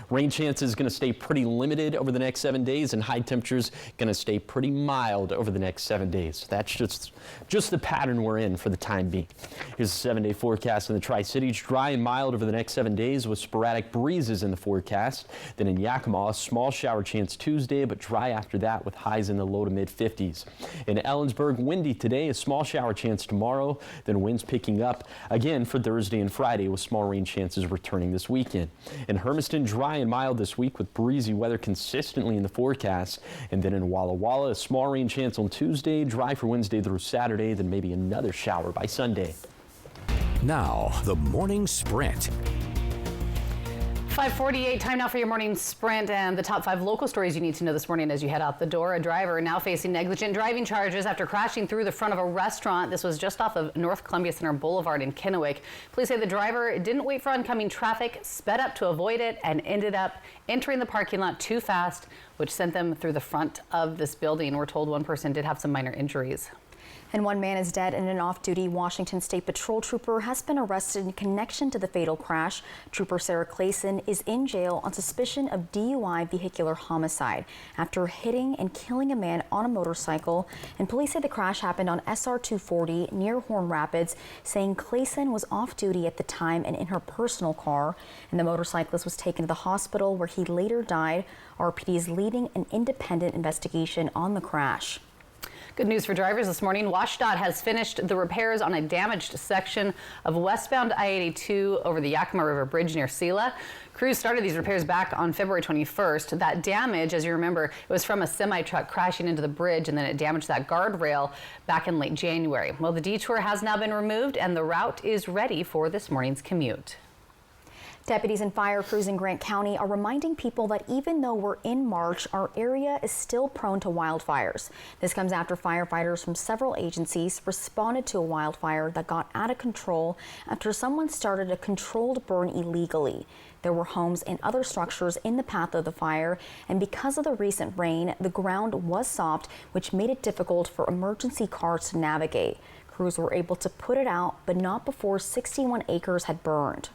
Rain chances going to stay pretty limited over the next 7 days, and high temperatures going to stay pretty mild over the next 7 days. That's just the pattern we're in for the time being. Here's the 7-day forecast in the Tri-Cities. Dry and mild over the next 7 days with sporadic breezes in the forecast. Then in Yakima, a small shower chance Tuesday, but dry after that with highs in the low to mid 50s. In Ellensburg, windy today, a small shower chance tomorrow, then winds picking up again for Thursday and Friday with small rain chances returning this weekend. In Hermiston, dry and mild this week with breezy weather consistently in the forecast. And then in Walla Walla, a small rain chance on Tuesday, dry for Wednesday through Saturday, then maybe another shower by Sunday.
Now, the morning sprint.
5:48, time now for your morning sprint and the top 5 local stories you need to know this morning as you head out the door. A driver now facing negligent driving charges after crashing through the front of a restaurant. This was just off of North Columbia Center Boulevard in Kennewick. Police say the driver didn't wait for oncoming traffic, sped up to avoid it, and ended up entering the parking lot too fast, which sent them through the front of this building. We're told one person did have some minor injuries.
And one man is dead and an off-duty Washington State Patrol trooper has been arrested in connection to the fatal crash. Trooper Sarah Clayson is in jail on suspicion of DUI vehicular homicide after hitting and killing a man on a motorcycle. And police say the crash happened on SR 240 near Horn Rapids, saying Clayson was off-duty at the time and in her personal car. And the motorcyclist was taken to the hospital where he later died. RPD is leading an independent investigation on the crash.
Good news for drivers this morning. WashDOT has finished the repairs on a damaged section of westbound I-82 over the Yakima River Bridge near Sela. Crews started these repairs back on February 21st. That damage, as you remember, it was from a semi-truck crashing into the bridge, and then it damaged that guardrail back in late January. Well, the detour has now been removed, and the route is ready for this morning's commute.
Deputies and fire crews in Grant County are reminding people that even though we're in March, our area is still prone to wildfires. This comes after firefighters from several agencies responded to a wildfire that got out of control after someone started a controlled burn illegally. There were homes and other structures in the path of the fire, and because of the recent rain, the ground was soft, which made it difficult for emergency cars to navigate. Crews were able to put it out, but not before 61 acres had burned.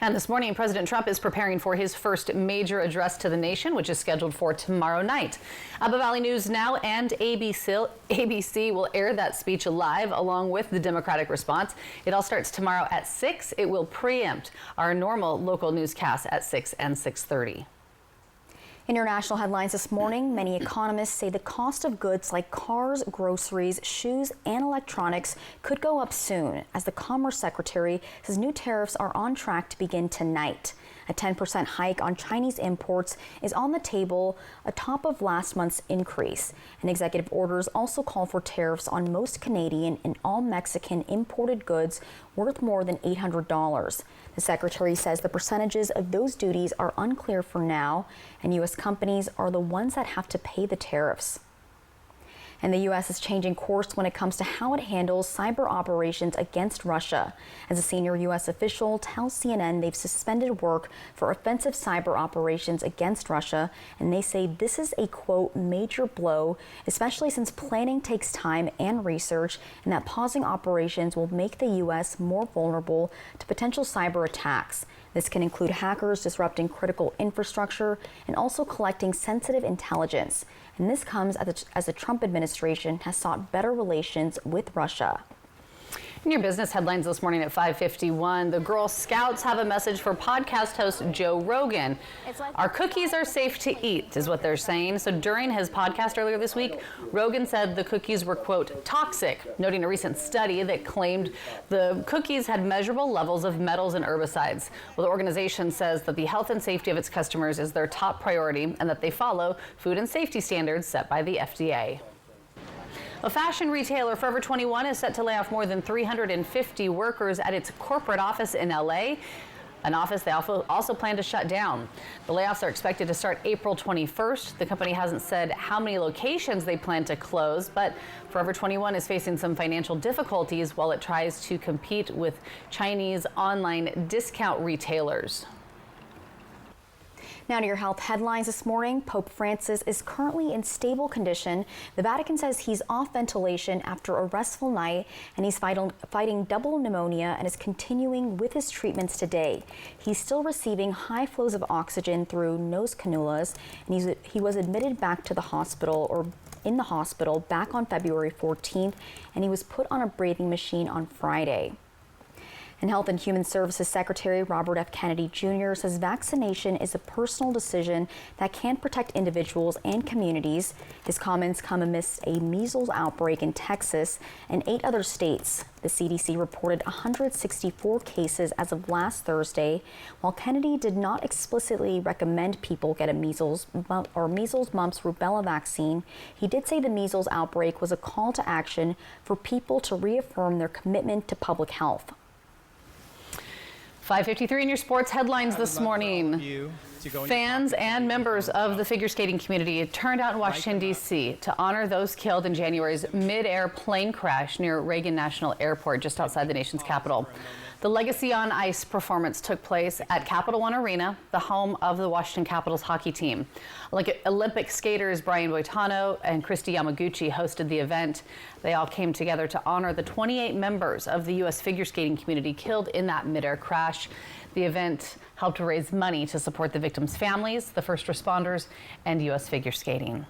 And this morning, President Trump is preparing for his first major address to the nation, which is scheduled for tomorrow night. Apple Valley News Now and ABC will air that speech live along with the Democratic response. It all starts tomorrow at 6. It will preempt our normal local newscasts at 6 and 6:30.
International headlines this morning. Many economists say the cost of goods like cars, groceries, shoes, and electronics could go up soon, as the Commerce Secretary says new tariffs are on track to begin tonight. A 10% hike on Chinese imports is on the table, atop of last month's increase. And executive orders also call for tariffs on most Canadian and all Mexican imported goods worth more than $800. The Secretary says the percentages of those duties are unclear for now, and U.S. companies are the ones that have to pay the tariffs. And the U.S. is changing course when it comes to how it handles cyber operations against Russia. As a senior U.S. official tells CNN they've suspended work for offensive cyber operations against Russia, and they say this is a, quote, major blow, especially since planning takes time and research, and that pausing operations will make the U.S. more vulnerable to potential cyber attacks. This can include hackers disrupting critical infrastructure and also collecting sensitive intelligence. And this comes as the Trump administration has sought better relations with Russia.
In your business headlines this morning at 5:51, the Girl Scouts have a message for podcast host Joe Rogan. Our cookies are safe to eat, is what they're saying. So during his podcast earlier this week, Rogan said the cookies were, quote, toxic, noting a recent study that claimed the cookies had measurable levels of metals and herbicides. Well, the organization says that the health and safety of its customers is their top priority and that they follow food and safety standards set by the FDA. A fashion retailer, Forever 21, is set to lay off more than 350 workers at its corporate office in LA, an office they also plan to shut down. The layoffs are expected to start April 21st. The company hasn't said how many locations they plan to close, but Forever 21 is facing some financial difficulties while it tries to compete with Chinese online discount retailers.
Now to your health headlines this morning. Pope Francis is currently in stable condition. The Vatican says he's off ventilation after a restful night, and he's fighting double pneumonia and is continuing with his treatments today. He's still receiving high flows of oxygen through nose cannulas, and he was admitted back to the hospital or in the hospital back on February 14th, and he was put on a breathing machine on Friday. And Health and Human Services Secretary Robert F. Kennedy Jr. says vaccination is a personal decision that can protect individuals and communities. His comments come amidst a measles outbreak in Texas and 8 other states. The CDC reported 164 cases as of last Thursday. While Kennedy did not explicitly recommend people get a measles, mumps, rubella vaccine, he did say the measles outbreak was a call to action for people to reaffirm their commitment to public health.
5:53 in your sports headlines this morning. Fans and members of the figure skating community turned out in Washington, D.C. to honor those killed in January's mid-air plane crash near Reagan National Airport just outside the nation's capital. The Legacy on Ice performance took place at Capital One Arena, the home of the Washington Capitals hockey team. Olympic skaters Brian Boitano and Kristi Yamaguchi hosted the event. They all came together to honor the 28 members of the U.S. figure skating community killed in that mid-air crash. The event helped to raise money to support the victims' families, the first responders, and U.S. figure skating.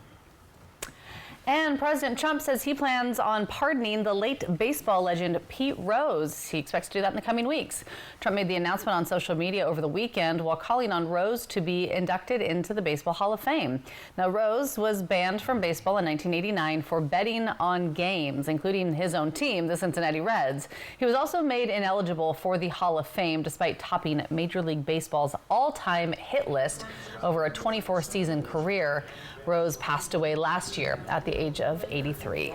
And President Trump says he plans on pardoning the late baseball legend Pete Rose. He expects to do that in the coming weeks. Trump made the announcement on social media over the weekend while calling on Rose to be inducted into the Baseball Hall of Fame. Now, Rose was banned from baseball in 1989 for betting on games, including his own team, the Cincinnati Reds. He was also made ineligible for the Hall of Fame despite topping Major League Baseball's all-time hit list over a 24-season career. Rose passed away last year at the age of 83.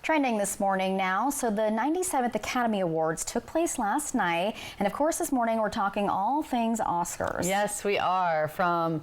Trending this morning now, so the 97th Academy Awards took place last night, and of course this morning we're talking all things Oscars.
Yes, we are. From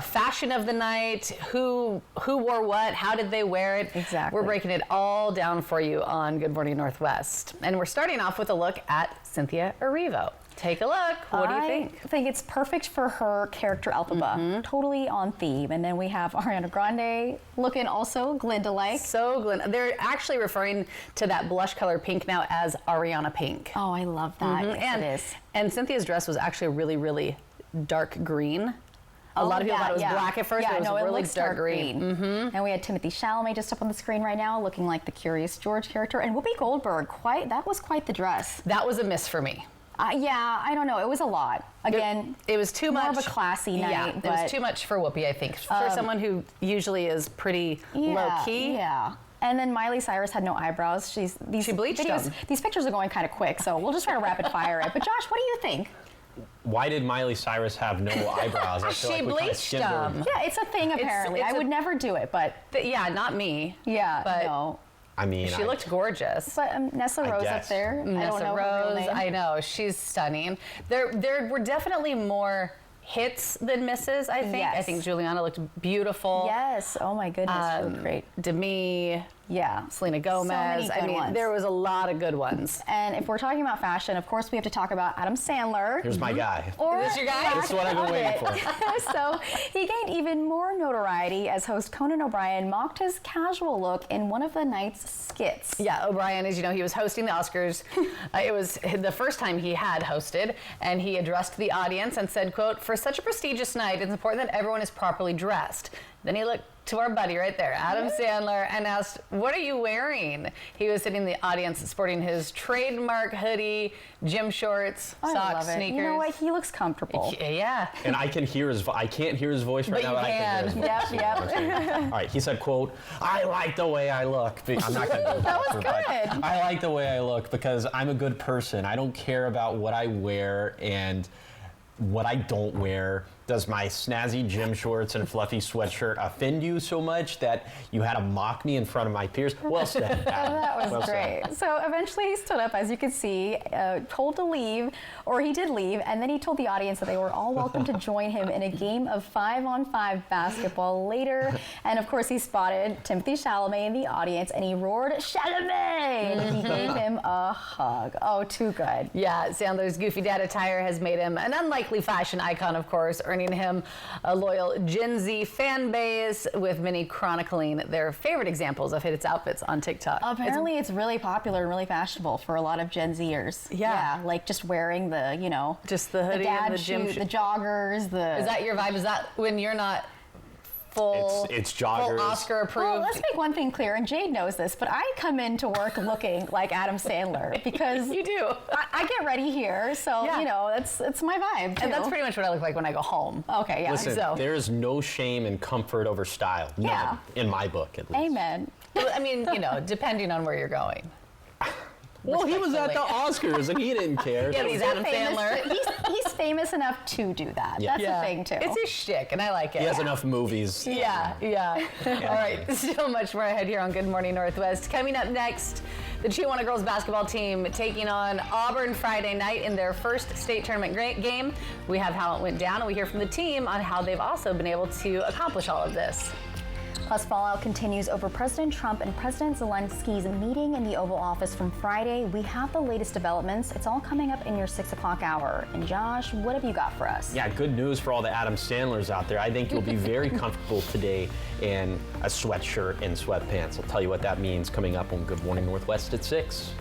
fashion of the night, who wore what, how did they wear it.
Exactly.
We're breaking it all down for you on Good Morning Northwest. And we're starting off with a look at Cynthia Erivo. Take a look. What do you think?
I think it's perfect for her character Elphaba. Totally on theme. And then we have Ariana Grande looking also Glinda-like.
So Glinda. They're actually referring to that blush color pink now as Ariana Pink.
Oh, I love that.
And,
it is.
And Cynthia's dress was actually really, really dark green. A lot of people thought it was black at first, but it was really dark green.
And we had Timothée Chalamet just up on the screen right now, looking like the Curious George character. And Whoopi Goldberg, that was quite the dress.
That was a miss for me.
Yeah, I don't know. It was a lot. Again,
it was too much.
More of a classy night.
Yeah, it was too much for Whoopi, I think. For someone who usually is pretty low-key.
Yeah. And then Miley Cyrus had no eyebrows. She bleached them. These pictures are going kind of quick, so we'll just try to rapid fire it. But Josh, what do you think?
Why did Miley Cyrus have no eyebrows? I feel
she
like
bleached them.
Yeah, it's a thing apparently. I would never do it, but
yeah, not me.
Yeah,
but
no.
I mean,
she looked gorgeous.
But Nessa Rose up there.
Nessa
I don't know her real
Rose,
name.
I know, she's stunning. There were definitely more hits than misses, I think.
Yes.
I think Juliana looked beautiful.
Yes. Oh my goodness, she looked great.
Demi.
Yeah.
Selena Gomez.
So many good ones.
There was a lot of good ones.
And if we're talking about fashion, of course we have to talk about Adam Sandler.
Here's my guy.
Or
Is this your guy?
This is what I've been waiting for.
So he gained even more notoriety as host Conan O'Brien mocked his casual look in one of the night's skits.
Yeah, O'Brien, as you know, he was hosting the Oscars. It was the first time he had hosted, and he addressed the audience and said, quote, "For such a prestigious night, it's important that everyone is properly dressed." Then he looked to our buddy right there, Adam Sandler, and asked, "What are you wearing?" He was sitting in the audience sporting his trademark hoodie, gym shorts, socks, sneakers.
You know what? He looks comfortable.
Yeah.
And I can hear I can't hear his voice right now, but I can hear his voice.
Yep.
All right, he said, quote, "I like the way I look." I'm not going to do that.
That was
but
good.
I like the way I look because I'm a good person. I don't care about what I wear and what I don't wear. Does my snazzy gym shorts and fluffy sweatshirt offend you so much that you had to mock me in front of my peers? Well said, Adam.
That was
well
great.
Said.
So eventually he stood up, as you can see, told to leave, or he did leave, and then he told the audience that they were all welcome to join him in a game of 5-on-5 basketball later. And of course he spotted Timothée Chalamet in the audience, and he roared, "Chalamet!" And he gave him a hug. Oh, too good.
Yeah, Sandler's goofy dad attire has made him an unlikely fashion icon, of course, earning him a loyal Gen Z fan base, with many chronicling their favorite examples of his outfits on TikTok.
Apparently it's really popular and really fashionable for a lot of Gen Zers.
Yeah.
Like just wearing the,
just the hoodie and the gym
the joggers,
Is that your vibe? Is that when you're not full,
it's joggers.
full Oscar approved?
Well, let's make one thing clear, and Jade knows this, but I come into work looking like Adam Sandler because
you do.
I get ready here, so it's my vibe too.
And that's pretty much what I look like when I go home.
Okay, yeah.
Listen, there is no shame in comfort over style. None, in my book, at least.
Amen.
Well, I mean, depending on where you're going.
Well, he was at the Oscars and he didn't care.
Yeah, he's Adam Sandler.
He's famous enough to do that.
Yeah.
That's the thing, too.
It's his shtick, and I like it.
He has enough movies.
Yeah. All right, so much more ahead here on Good Morning Northwest. Coming up next, The Chihuahua girls basketball team taking on Auburn Friday night in their first state tournament game. We have how it went down, and we hear from the team on how they've also been able to accomplish all of this.
Plus, fallout continues over President Trump and President Zelensky's meeting in the Oval Office from Friday. We have the latest developments. It's all coming up in your 6 o'clock hour. And Josh, what have you got for us?
Yeah, good news for all the Adam Sandlers out there. I think you'll be very comfortable today in a sweatshirt and sweatpants. I'll tell you what that means coming up on Good Morning Northwest at 6.